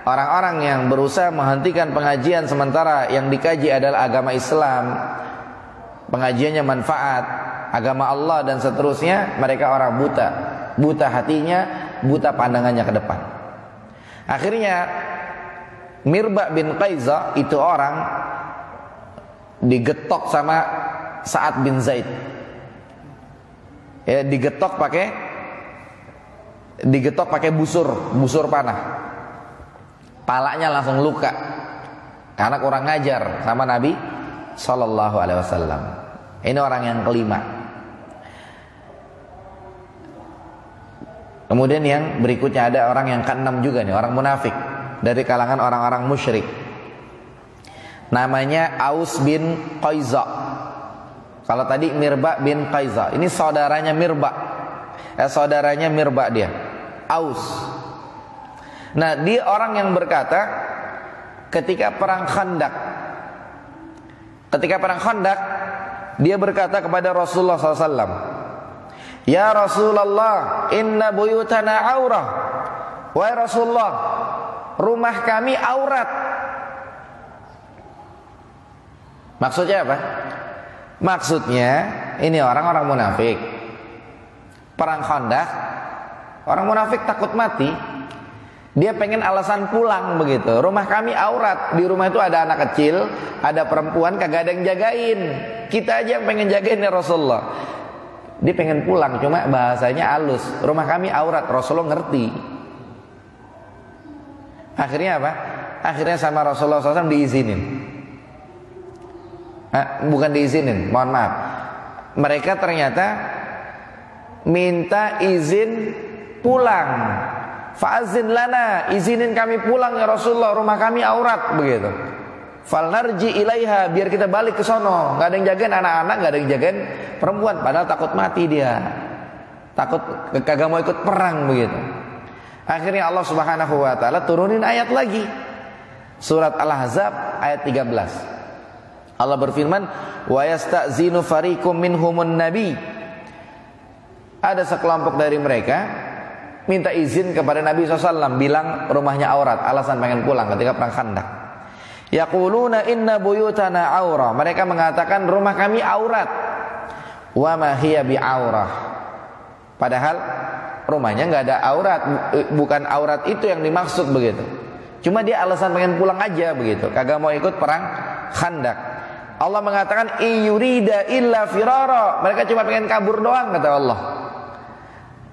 orang-orang yang berusaha menghentikan pengajian sementara yang dikaji adalah agama Islam, pengajiannya manfaat, agama Allah dan seterusnya, mereka orang buta. Buta hatinya, buta pandangannya ke depan. Akhirnya Mirba bin Qaiza itu orang digetok sama Sa'ad bin Zaid. Ya, digetok pakai busur panah. Palanya langsung luka karena kurang ngajar sama Nabi sallallahu alaihi wasallam. Ini orang yang kelima. Kemudian yang berikutnya ada orang yang keenam juga nih, orang munafik dari kalangan orang-orang musyrik. Namanya Aus bin Qaiza. Kalau tadi Mirba bin Qaiza, ini saudaranya Mirba. Saudaranya Mirba dia, Aus. Nah, dia orang yang berkata ketika perang Khandaq. Ketika perang Khandaq, dia berkata kepada Rasulullah SAW, "Ya Rasulullah, inna buyutana aurah." Wahai Rasulullah, rumah kami aurat. Maksudnya apa? Maksudnya ini orang-orang munafik. Perang Khandaq, orang munafik takut mati. Dia pengen alasan pulang begitu. Rumah kami aurat. Di rumah itu ada anak kecil, ada perempuan, kagak ada yang jagain. Kita aja yang pengen jagain ya Rasulullah. Dia pengen pulang, cuma bahasanya halus. Rumah kami aurat, Rasulullah ngerti. Akhirnya apa? Akhirnya sama Rasulullah SAW diizinin. Bukan diizinin, mohon maaf. Mereka ternyata minta izin pulang. Fa'azin lana, izinin kami pulang ya Rasulullah, rumah kami aurat begitu. Falnarji ilaiha, biar kita balik ke sono. Gak ada yang jagain anak-anak, gak ada yang jagain perempuan, padahal takut mati dia. Takut kagak mau ikut perang begitu. Akhirnya Allah Subhanahu wa taala turunin ayat lagi. Surat Al-Ahzab ayat 13. Allah berfirman, "Wa yasta'zinu fariqum minhumun nabi." Ada sekelompok dari mereka minta izin kepada Nabi SAW, bilang rumahnya aurat, alasan pengen pulang ketika perang Khandaq. Yaquluna inna buyutana aurah. Mereka mengatakan rumah kami aurat. Wa ma hiya bi aurah. Padahal rumahnya enggak ada aurat, bukan aurat itu yang dimaksud begitu. Cuma dia alasan pengen pulang aja begitu, kagak mau ikut perang Khandak. Allah mengatakan iyurida illa firara. Mereka cuma pengen kabur doang kata Allah.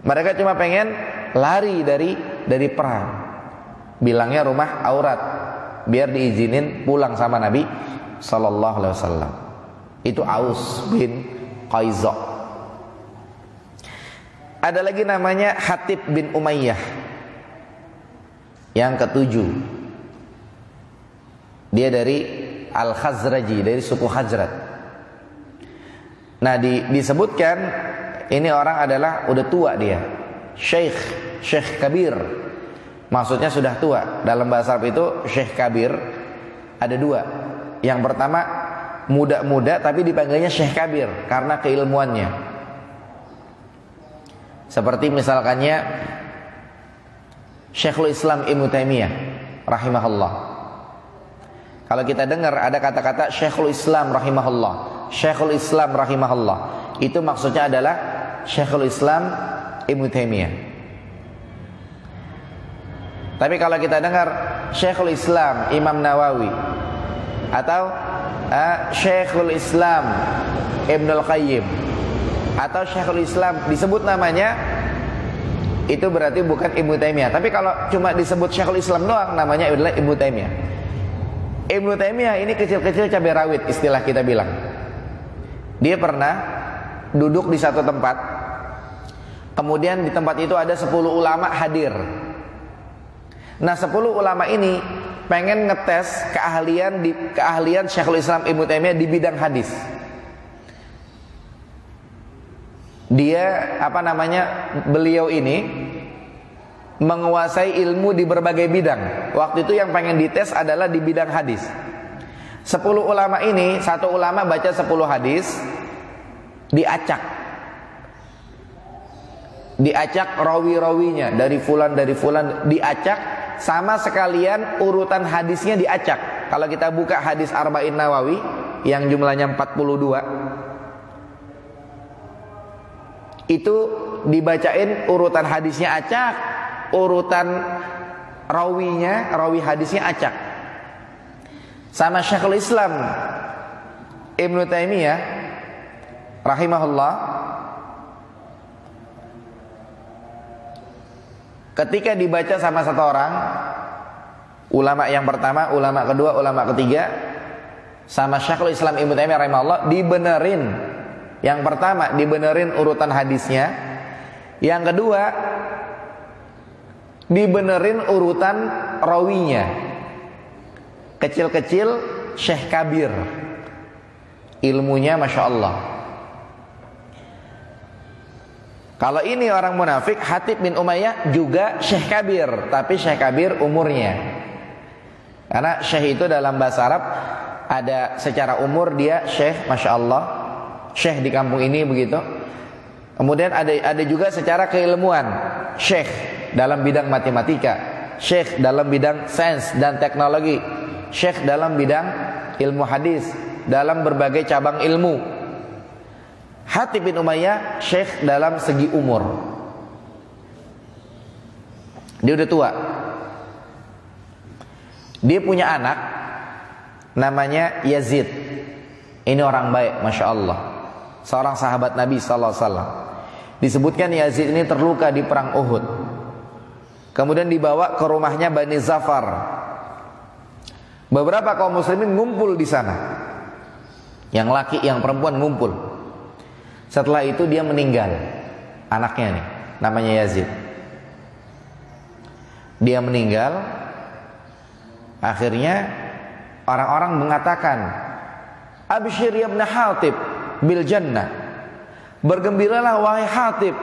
Mereka cuma pengen lari dari perang. Bilangnya rumah aurat, biar diizinin pulang sama Nabi sallallahu alaihi wasallam. Itu Aus bin Qaiza. Ada lagi namanya Hatib bin Umayyah. Yang ketujuh, dia dari Al-Khazraji, dari suku Khazraj. Nah disebutkan ini orang adalah udah tua dia, Syekh Kabir. Maksudnya sudah tua. Dalam bahasa Arab itu Syekh Kabir ada dua. Yang pertama muda-muda tapi dipanggilnya Syekh Kabir karena keilmuannya. Seperti misalkannya Syekhul Islam Ibnu Taimiyah rahimahullah. Kalau kita dengar ada kata-kata Syekhul Islam rahimahullah, Syekhul Islam rahimahullah, itu maksudnya adalah Syekhul Islam Ibnu Taimiyah. Tapi kalau kita dengar Syekhul Islam Imam Nawawi atau Syekhul Islam Ibnul Qayyim atau Syekhul Islam disebut namanya, itu berarti bukan Ibnu Taimiyah. Tapi kalau cuma disebut Syekhul Islam doang, namanya adalah Ibnu Taimiyah. Ibnu Taimiyah ini kecil-kecil cabai rawit istilah kita bilang. Dia pernah duduk di satu tempat, kemudian di tempat itu ada 10 ulama hadir. Nah 10 ulama ini pengen ngetes keahlian Syekhul Islam Ibnu Taimiyah di bidang hadis. Dia beliau ini menguasai ilmu di berbagai bidang. Waktu itu yang pengen dites adalah di bidang hadis. 10 ulama ini, satu ulama baca 10 hadis, diacak rawi-rawinya dari fulan diacak, sama sekalian urutan hadisnya diacak. Kalau kita buka hadis Arba'in Nawawi yang jumlahnya 42, itu dibacain urutan hadisnya acak, urutan rawi hadisnya acak. Sama Syekhul Islam Ibnu Taimiyah rahimahullah, ketika dibaca sama satu orang, ulama yang pertama, ulama kedua, ulama ketiga, sama Syekhul Islam Ibnu Taimiyah rahimahullah dibenerin. Yang pertama dibenerin urutan hadisnya, yang kedua dibenerin urutan rawinya. Kecil-kecil Syekh Kabir, ilmunya Masya Allah. Kalau ini orang munafik, Hatib bin Umayyah juga Syekh Kabir, tapi Syekh Kabir umurnya. Karena Syekh itu dalam bahasa Arab ada secara umur dia Syekh, Masya Allah, Syekh di kampung ini begitu. Kemudian ada juga secara keilmuan, Syekh dalam bidang matematika, Syekh dalam bidang sains dan teknologi, Syekh dalam bidang ilmu hadis, dalam berbagai cabang ilmu. Hatib bin Umayyah Syekh dalam segi umur. Dia udah tua. Dia punya anak namanya Yazid. Ini orang baik, Masya Allah, seorang sahabat Nabi Sallallahu Alaihi Wasallam. Disebutkan Yazid ini terluka di perang Uhud. Kemudian dibawa ke rumahnya Bani Zafar. Beberapa kaum muslimin ngumpul di sana. Yang laki, yang perempuan ngumpul. Setelah itu dia meninggal. Anaknya nih, namanya Yazid. Dia meninggal. Akhirnya orang-orang mengatakan, Abshir ya ibn Hatib bil jannah. Bergembiralah wahai Hatib.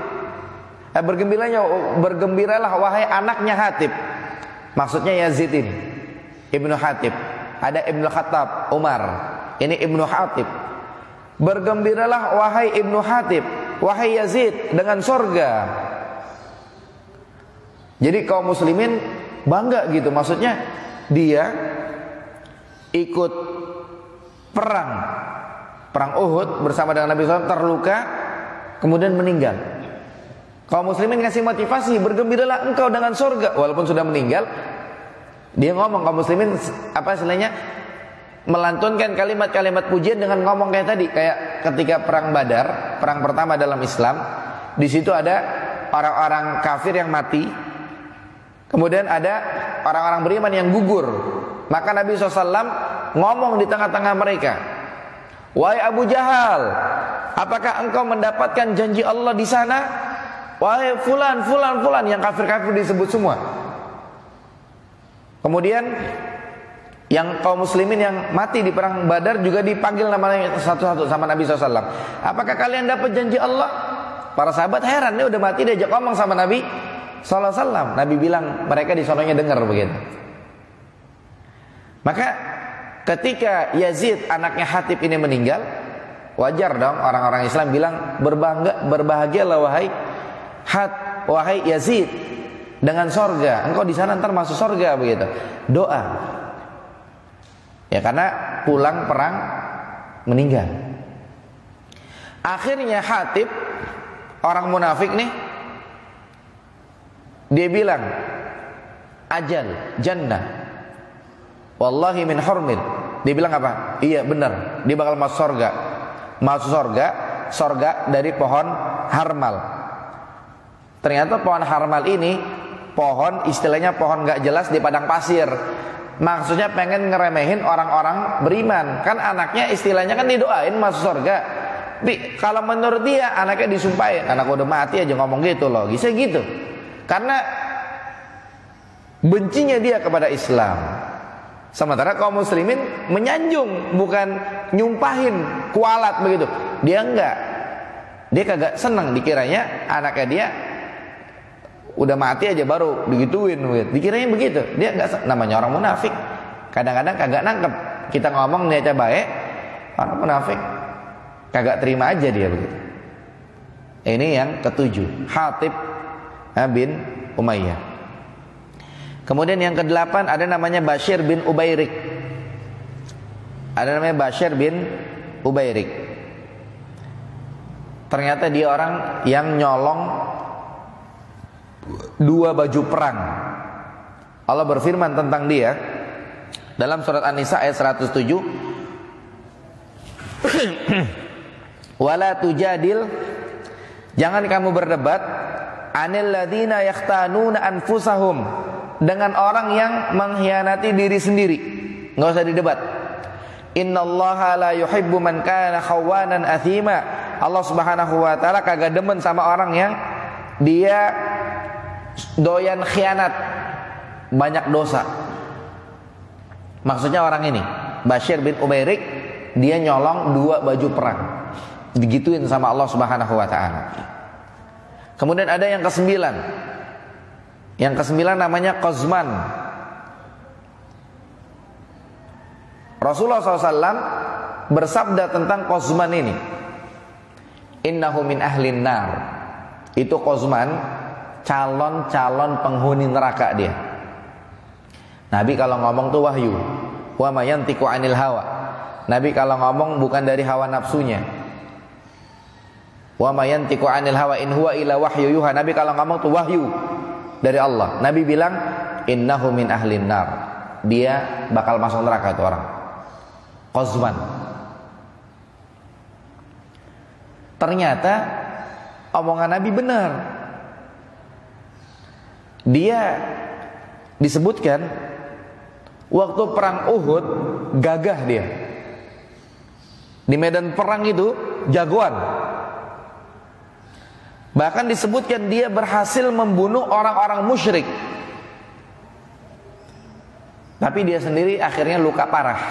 Bergembiralah wahai anaknya Hatib. Maksudnya Yazid ini, Ibnu Hatib. Ada Ibnu Khattab, Umar. Ini Ibnu Hatib. Bergembiralah wahai Ibnu Hatib, wahai Yazid, dengan surga. Jadi kaum muslimin bangga gitu. Maksudnya dia ikut perang Uhud bersama dengan Nabi SAW, terluka, kemudian meninggal. Kaum muslimin ngasih motivasi, bergembiralah engkau dengan surga. Walaupun sudah meninggal, Dia ngomong kaum muslimin apa istilahnya, melantunkan kalimat-kalimat pujian dengan ngomong kayak tadi, kayak ketika perang Badar, perang pertama dalam Islam. Di situ ada orang-orang kafir yang mati, kemudian ada orang-orang beriman yang gugur. Maka Nabi SAW ngomong di tengah-tengah mereka, wahai Abu Jahal, apakah engkau mendapatkan janji Allah di sana? Wahai fulan, fulan, fulan, yang kafir-kafir disebut semua. Kemudian yang kaum muslimin yang mati di perang Badar juga dipanggil namanya satu-satu sama Nabi SAW. Apakah kalian dapat janji Allah? Para sahabat heran, dia udah mati diajak ngomong sama Nabi SAW. Nabi bilang mereka di sononya dengar begitu. Maka ketika Yazid anaknya Hatib ini meninggal, wajar dong orang-orang Islam bilang berbahagialah wahai Yazid dengan sorga, engkau di sana ntar masuk sorga begitu. Doa. Ya karena pulang perang meninggal. Akhirnya Hatib, orang munafik nih, dia bilang, ajal jannah wallahi min hurmil. Dia bilang apa? Iya benar, dia bakal masuk surga. Masuk surga dari pohon harmal. Ternyata pohon harmal ini pohon, istilahnya pohon gak jelas di padang pasir. Maksudnya pengen ngeremehin orang-orang beriman. Kan anaknya istilahnya kan didoain masuk surga. Tapi kalau menurut dia anaknya disumpahin, anak udah mati aja ngomong gitu loh. Bisa gitu. Karena bencinya dia kepada Islam. Sementara kaum muslimin menyanjung, bukan nyumpahin kualat begitu. Dia enggak. Dia kagak senang dikiranya anaknya dia udah mati aja baru digituin begitu. Dikiranya begitu. Dia enggak, namanya orang munafik. Kadang-kadang kagak nangkep. Kita ngomong niatnya baik, orang munafik kagak terima aja dia begitu. Ini yang ketujuh, Hatib bin Umayyah. Kemudian yang ke-8 ada namanya Bashir bin Ubairik. Ada namanya Bashir bin Ubairik. Ternyata dia orang yang nyolong 2 baju perang. Allah berfirman tentang dia dalam surat An-Nisa ayat 107. Wala tujadil, jangan kamu berdebat anil ladzina yakhtanuna anfusahum, dengan orang yang mengkhianati diri sendiri. Enggak usah didebat. Innallaha la yuhibbu man kana khawanan athima. Allah Subhanahu wa taala kagak demen sama orang yang dia doyan khianat, banyak dosa. Maksudnya orang ini, Bashir bin Ubairik, dia nyolong 2 baju perang. Digituin sama Allah Subhanahu wa taala. Kemudian ada yang ke-9. Yang ke-9 namanya Qazman. Rasulullah SAW bersabda tentang Qazman ini, innahu min ahlin nar. Itu Qazman calon-calon penghuni neraka dia. Nabi kalau ngomong tuh wahyu. Wa ma yantiqu anil hawa. Nabi kalau ngomong bukan dari hawa nafsunya. Wa ma yantiqu anil hawa in huwa illa wahyu yuha. Nabi kalau ngomong tuh wahyu dari Allah. Nabi bilang innahu min ahlin nar. Dia bakal masuk neraka itu orang. Qazman. Ternyata omongan Nabi benar. Dia disebutkan waktu perang Uhud gagah dia. Di medan perang itu jagoan. Bahkan disebutkan dia berhasil membunuh orang-orang musyrik. Tapi dia sendiri akhirnya luka parah.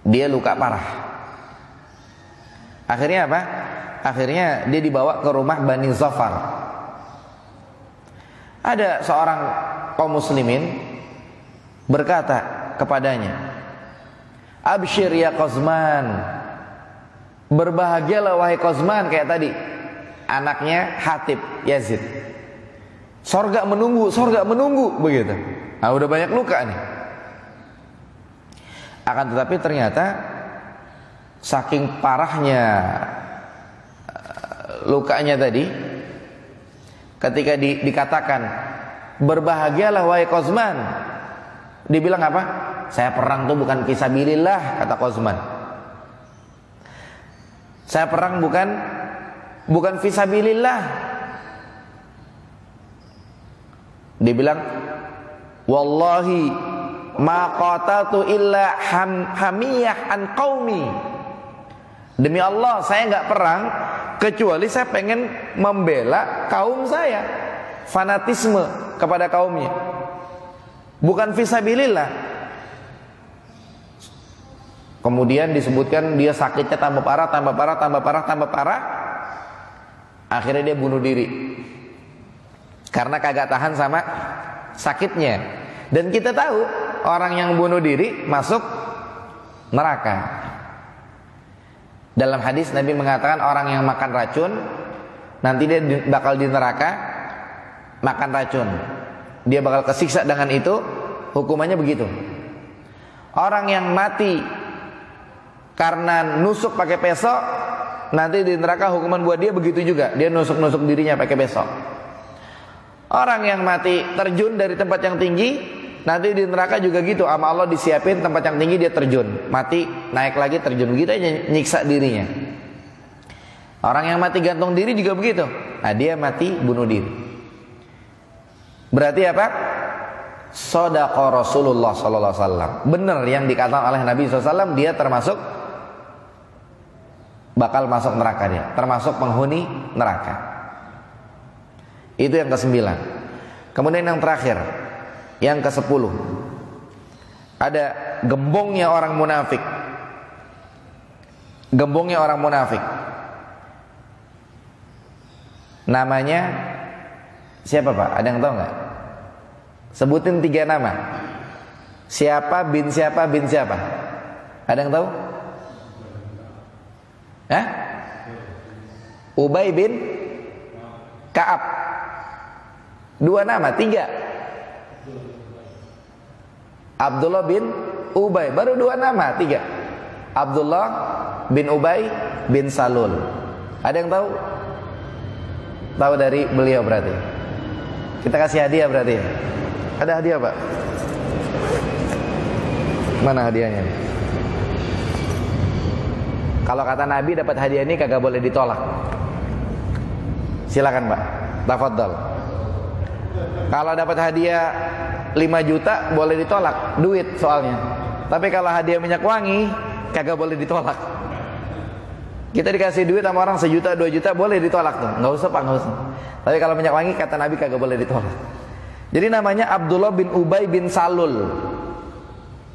Dia luka parah. Akhirnya apa? Akhirnya dia dibawa ke rumah Bani Zafar. Ada seorang kaum muslimin berkata kepadanya, Abshir ya Qazman, berbahagialah wahai Qazman, kayak tadi anaknya Hatib Yazid. Sorga menunggu begitu. Nah, udah banyak luka nih. Akan tetapi ternyata saking parahnya lukanya tadi, ketika dikatakan berbahagialah wahai Qazman. Dibilang apa? Saya perang tuh bukan fisabilillah, kata Qazman. Saya perang bukan fisabilillah. Dibilang, wallahi ma qataltu illa hamiyah an qaumi. Demi Allah, saya nggak perang kecuali saya pengen membela kaum saya, fanatisme kepada kaumnya, bukan fisabilillah. Kemudian disebutkan dia sakitnya tambah parah. Akhirnya dia bunuh diri karena kagak tahan sama sakitnya. Dan kita tahu orang yang bunuh diri masuk neraka. Dalam hadis Nabi mengatakan orang yang makan racun nanti dia bakal di neraka makan racun. Dia bakal kesiksa dengan itu, hukumannya begitu. Orang yang mati karena nusuk pakai pesok, nanti di neraka hukuman buat dia begitu juga. Dia nusuk-nusuk dirinya pakai pesok. Orang yang mati terjun dari tempat yang tinggi, nanti di neraka juga gitu. Sama Allah disiapin tempat yang tinggi, dia terjun, mati, naik lagi terjun, begitu aja nyiksa dirinya. Orang yang mati gantung diri juga begitu. Nah, dia mati bunuh diri. Berarti apa? Shadaqa Rasulullah sallallahu alaihi wasallam. Benar yang dikatakan oleh Nabi SAW, dia termasuk bakal masuk neraka, dia termasuk penghuni neraka. Itu yang ke-9. Kemudian yang terakhir, yang ke-10, ada gembongnya orang munafik. Gembongnya orang munafik, namanya siapa Pak? Ada yang tahu nggak? Sebutin 3 nama. Siapa bin siapa bin siapa? Ada yang tahu? Hah? Ubay bin Ka'ab. 2 nama, 3. Abdullah bin Ubay, baru 2 nama, 3. Abdullah bin Ubay bin Salul. Ada yang tahu? Tahu dari beliau berarti. Kita kasih hadiah berarti. Ada hadiah Pak? Mana hadiahnya? Kalau kata Nabi dapat hadiah ini kagak boleh ditolak. Silakan Pak, tafadhol. Kalau dapat hadiah 5 juta boleh ditolak, duit soalnya. Tapi kalau hadiah minyak wangi kagak boleh ditolak. Kita dikasih duit sama orang 1 juta 2 juta boleh ditolak tuh. Nggak usah Pak, nggak usah. Tapi kalau minyak wangi kata Nabi kagak boleh ditolak. Jadi namanya Abdullah bin Ubay bin Salul.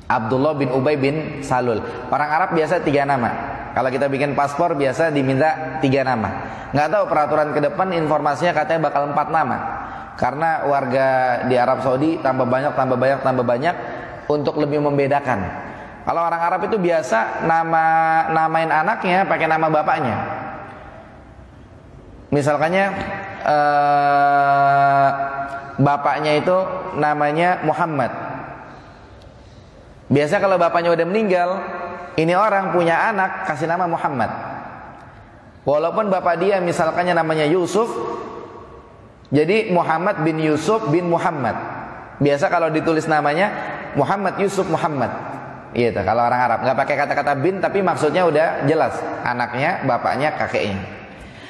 Abdullah bin Ubay bin Salul. Orang Arab biasa 3 nama. Kalau kita bikin paspor biasa diminta 3 nama. Nggak tahu peraturan ke depan informasinya katanya bakal 4 nama. Karena warga di Arab Saudi tambah banyak untuk lebih membedakan. Kalau orang Arab itu biasa namain anaknya pakai nama bapaknya. Misalkannya bapaknya itu namanya Muhammad. Biasa kalau bapaknya udah meninggal, ini orang punya anak kasih nama Muhammad. Walaupun bapak dia misalkannya namanya Yusuf, jadi Muhammad bin Yusuf bin Muhammad. Biasa kalau ditulis namanya Muhammad Yusuf Muhammad. Iya tuh, kalau orang Arab nggak pakai kata-kata bin, tapi maksudnya udah jelas, anaknya, bapaknya, kakeknya.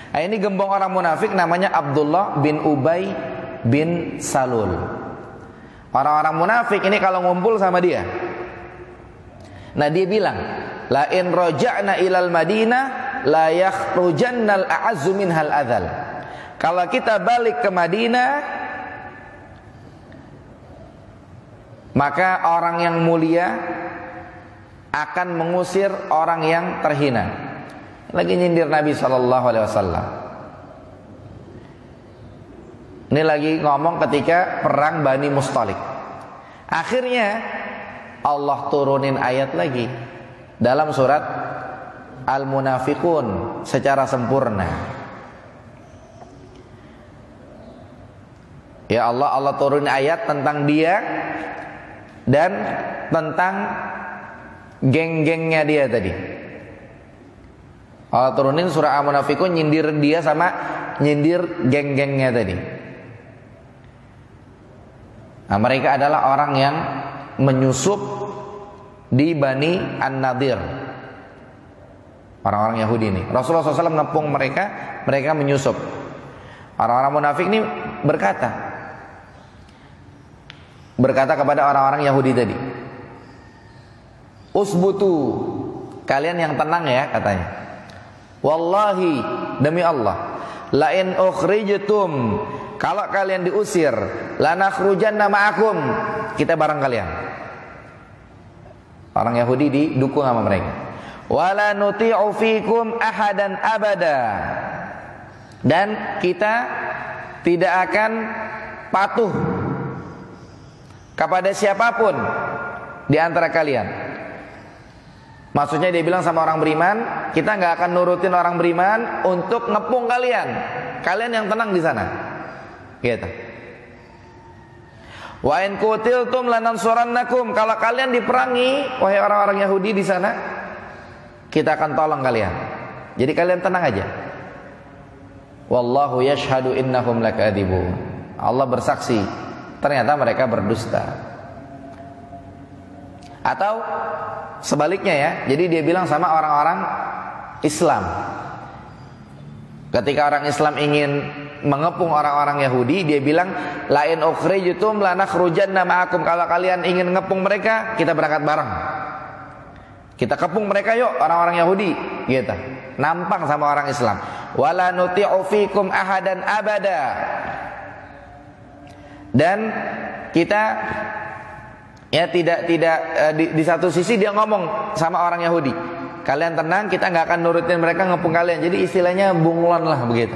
Nah, ini gembong orang munafik namanya Abdullah bin Ubay bin Salul. Orang-orang munafik ini kalau ngumpul sama dia, nah dia bilang, la in raja'na ilal Madinah la yakhrujannal a'azzu minhal adzal. Kalau kita balik ke Madinah, maka orang yang mulia akan mengusir orang yang terhina. Lagi nyindir Nabi SAW. Ini lagi ngomong ketika perang Bani Mustalik. Akhirnya Allah turunin ayat lagi dalam surat Al-Munafiqun secara sempurna. Ya Allah turunin ayat tentang dia dan tentang geng-gengnya dia tadi. Allah turunin surah Al-Munafiqun nyindir dia sama nyindir geng-gengnya tadi. Nah, mereka adalah orang yang menyusup di Bani An-Nadir, orang-orang Yahudi ini. Rasulullah SAW ngepung mereka, mereka menyusup. Orang-orang munafik ini berkata kepada orang-orang Yahudi tadi, usbutu, kalian yang tenang ya, katanya. Wallahi, demi Allah, lain ukhrijtum, kalau kalian diusir, lanakhrujanna ma'akum, kita bareng kalian. Orang Yahudi didukung sama mereka. Wala nuti'u fikum ahadan abada, dan kita tidak akan patuh kepada siapapun di antara kalian. Maksudnya dia bilang sama orang beriman, kita nggak akan nurutin orang beriman untuk ngepung kalian. Kalian yang tenang di sana. Gitu. Wa in qutiltum lanansurannakum, kalau kalian diperangi, wahai orang-orang Yahudi di sana, kita akan tolong kalian. Jadi kalian tenang aja. Wallahu yashhadu innahum lakadzibun. Allah bersaksi, ternyata mereka berdusta. Atau sebaliknya ya, jadi dia bilang sama orang-orang Islam, ketika orang Islam ingin mengepung orang-orang Yahudi, dia bilang lain ukhrijtum lanakhrujanna ma'akum, kalau kalian ingin ngepung mereka, kita berangkat bareng, kita kepung mereka yuk, orang-orang Yahudi gitu. Nampang sama orang Islam. Wala nuti'u fikum ahadan abada, dan kita ya tidak di satu sisi dia ngomong sama orang Yahudi, kalian tenang, kita nggak akan nurutin mereka ngepung kalian. Jadi istilahnya bunglon lah begitu.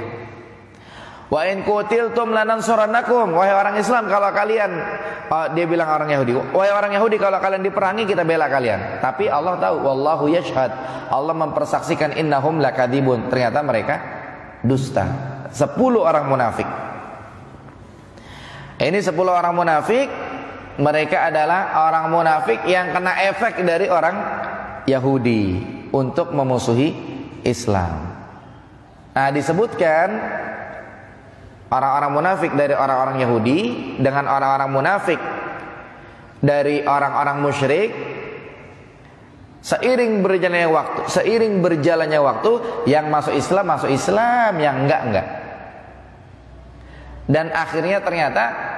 Wa in qutiltum lanansurannakum, wahai orang Islam, kalau kalian, dia bilang orang Yahudi, wahai orang Yahudi, kalau kalian diperangi kita bela kalian. Tapi Allah tahu, wallahu yashhad, Allah mempersaksikan innahum lakadzibun, ternyata mereka dusta. 10 orang munafik. Ini 10 orang munafik. Mereka adalah orang munafik yang kena efek dari orang Yahudi untuk memusuhi Islam. Nah, disebutkan orang-orang munafik dari orang-orang Yahudi dengan orang-orang munafik dari orang-orang musyrik. Seiring berjalannya waktu, yang masuk Islam, yang enggak. Dan akhirnya ternyata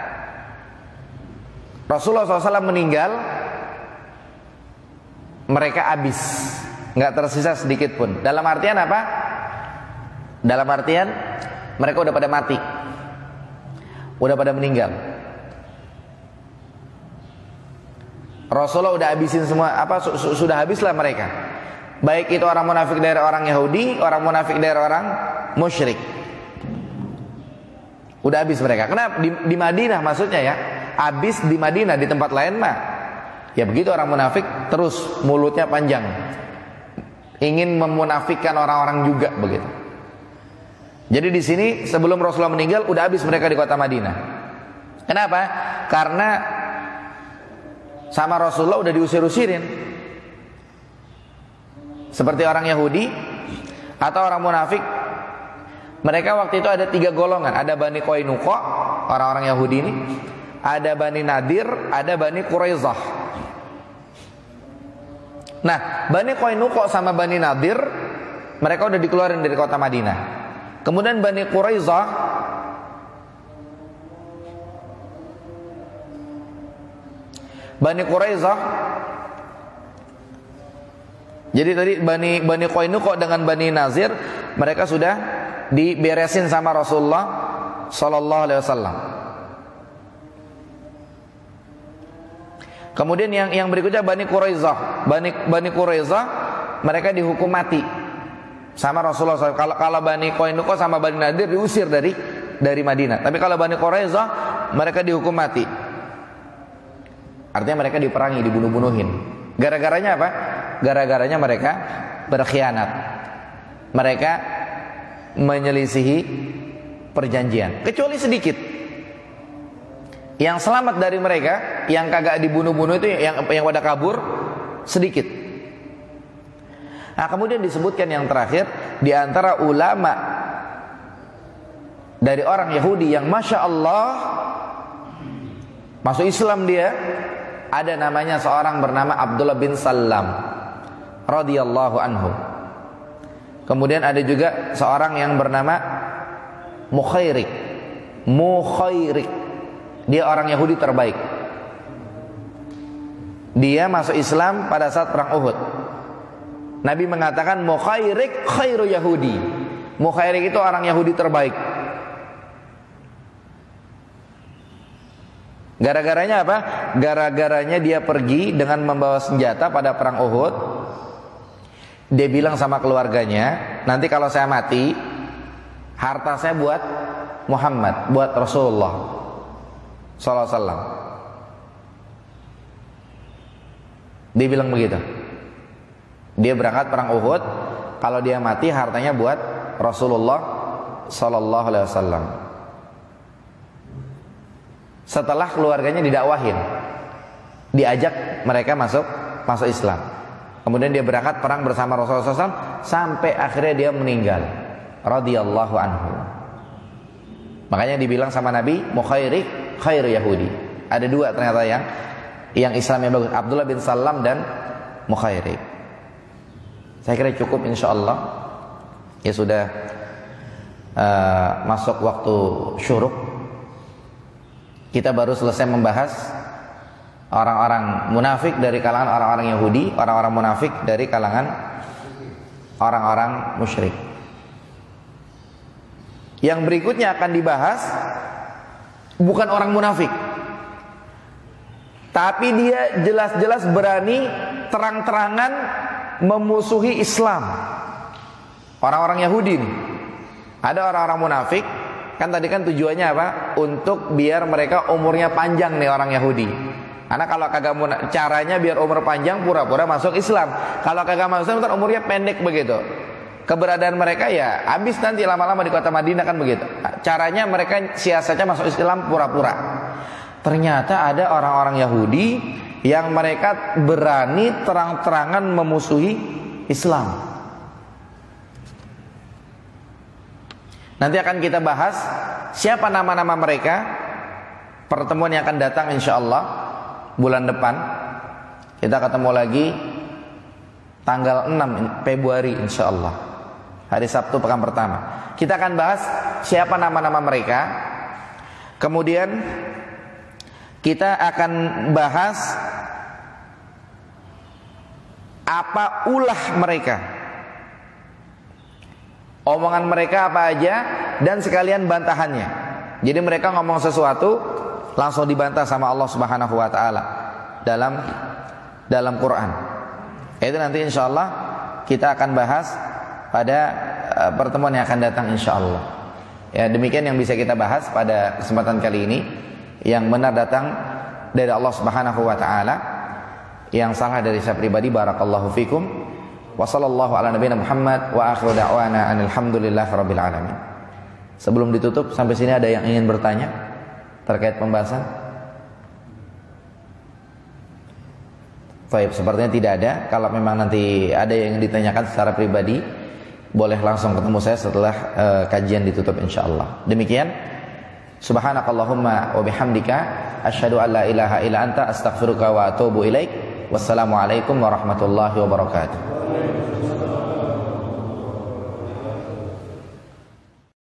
Rasulullah SAW meninggal, mereka habis, nggak tersisa sedikit pun. Dalam artian apa? Dalam artian mereka udah pada mati, udah pada meninggal. Rasulullah udah habisin semua, sudah habislah mereka. Baik itu orang munafik dari orang Yahudi, orang munafik dari orang musyrik. Udah habis mereka. Kenapa? Di Madinah maksudnya ya. Habis di Madinah, di tempat lain mah ya begitu, orang munafik terus mulutnya panjang, ingin memunafikkan orang-orang juga begitu. Jadi di sini sebelum Rasulullah meninggal udah habis mereka di kota Madinah. Kenapa? Karena sama Rasulullah udah diusir-usirin. Seperti orang Yahudi atau orang munafik, mereka waktu itu ada 3 golongan. Ada Bani Qainuqa, orang-orang Yahudi ini, ada Bani Nadir, ada Bani Quraizah. Nah, Bani Qainuqa sama Bani Nadir, mereka udah dikeluarin dari kota Madinah. Kemudian Bani Quraizah, jadi tadi Bani Qainuqa dengan Bani Nazir, mereka sudah diberesin sama Rasulullah sallallahu alaihi wasallam. Kemudian yang berikutnya Bani Quraizah. Bani Quraizah mereka dihukum mati sama Rasulullah SAW. Kalau Bani Qainuqa sama Bani Nadir diusir dari Madinah. Tapi kalau Bani Quraizah mereka dihukum mati. Artinya mereka diperangi, dibunuh-bunuhin. Gara-garanya apa? Gara-garanya mereka berkhianat. Mereka menyelisihi perjanjian. Kecuali sedikit. Yang selamat dari mereka, yang kagak dibunuh-bunuh itu, yang pada kabur sedikit. Nah, kemudian disebutkan yang terakhir, di antara ulama dari orang Yahudi yang Masya Allah Masuk Islam dia. Ada namanya seorang bernama Abdullah bin Salam radhiyallahu anhu. Kemudian ada juga seorang yang bernama Mukhairik. Dia orang Yahudi terbaik. Dia masuk Islam pada saat perang Uhud. Nabi mengatakan Mukhairik khairu Yahudi. Mukhairik itu orang Yahudi terbaik. Gara-garanya apa? Gara-garanya dia pergi dengan membawa senjata pada perang Uhud. Dia bilang sama keluarganya, nanti kalau saya mati, harta saya buat Muhammad, buat Rasulullah sallallahu alaihi wasallam. Dia bilang begitu. Dia berangkat perang Uhud, kalau dia mati hartanya buat Rasulullah sallallahu alaihi wasallam. Setelah keluarganya didakwahin, diajak mereka masuk Islam. Kemudian dia berangkat perang bersama Rasulullah SAW sampai akhirnya dia meninggal, radhiyallahu anhu. Makanya dibilang sama Nabi, Mukhairik khairu Yahudi. Ada dua ternyata yang Islamnya bagus, Abdullah bin Salam dan Mukhairik. Saya kira cukup insyaallah. Ya sudah masuk waktu syuruk. Kita baru selesai membahas orang-orang munafik dari kalangan orang-orang Yahudi, orang-orang munafik dari kalangan orang-orang musyrik. Yang berikutnya akan dibahas bukan orang munafik, tapi dia jelas-jelas berani terang-terangan memusuhi Islam. Orang-orang Yahudi nih. Ada orang-orang munafik. Kan tadi kan tujuannya apa? Untuk biar mereka umurnya panjang nih orang Yahudi. Karena kalau kagak caranya biar umur panjang pura-pura masuk Islam. Kalau kagak masuk Islam ntar umurnya pendek begitu. Keberadaan mereka ya habis nanti lama-lama di kota Madinah kan begitu. Caranya mereka siasatnya masuk Islam pura-pura. Ternyata ada orang-orang Yahudi yang mereka berani terang-terangan memusuhi Islam. Nanti akan kita bahas siapa nama-nama mereka. Pertemuan yang akan datang insyaallah bulan depan. Kita ketemu lagi tanggal 6 Februari insyaallah, hari Sabtu pekan pertama. Kita akan bahas siapa nama-nama mereka. Kemudian kita akan bahas apa ulah mereka, omongan mereka apa aja, dan sekalian bantahannya. Jadi mereka ngomong sesuatu langsung dibantah sama Allah Subhanahu wa taala dalam Quran. Itu nanti insyaallah kita akan bahas pada pertemuan yang akan datang insyaallah. Ya, demikian yang bisa kita bahas pada kesempatan kali ini. Yang benar datang dari Allah Subhanahu wa taala, yang salah dari saya pribadi. Barakallahu fikum. Wa sallallahu ala nabiyina Muhammad wa akhiru da'wana alhamdulillahi rabbil alamin. Sebelum ditutup, sampai sini ada yang ingin bertanya terkait pembahasan? Baik, sepertinya tidak ada. Kalau memang nanti ada yang ditanyakan secara pribadi, boleh langsung ketemu saya setelah kajian ditutup insyaallah. Demikian, subhanakallahumma wa bihamdika asyhadu an la ilaha illa anta astaghfiruka wa atubu ilaik. Wassalamualaikum warahmatullahi wabarakatuh.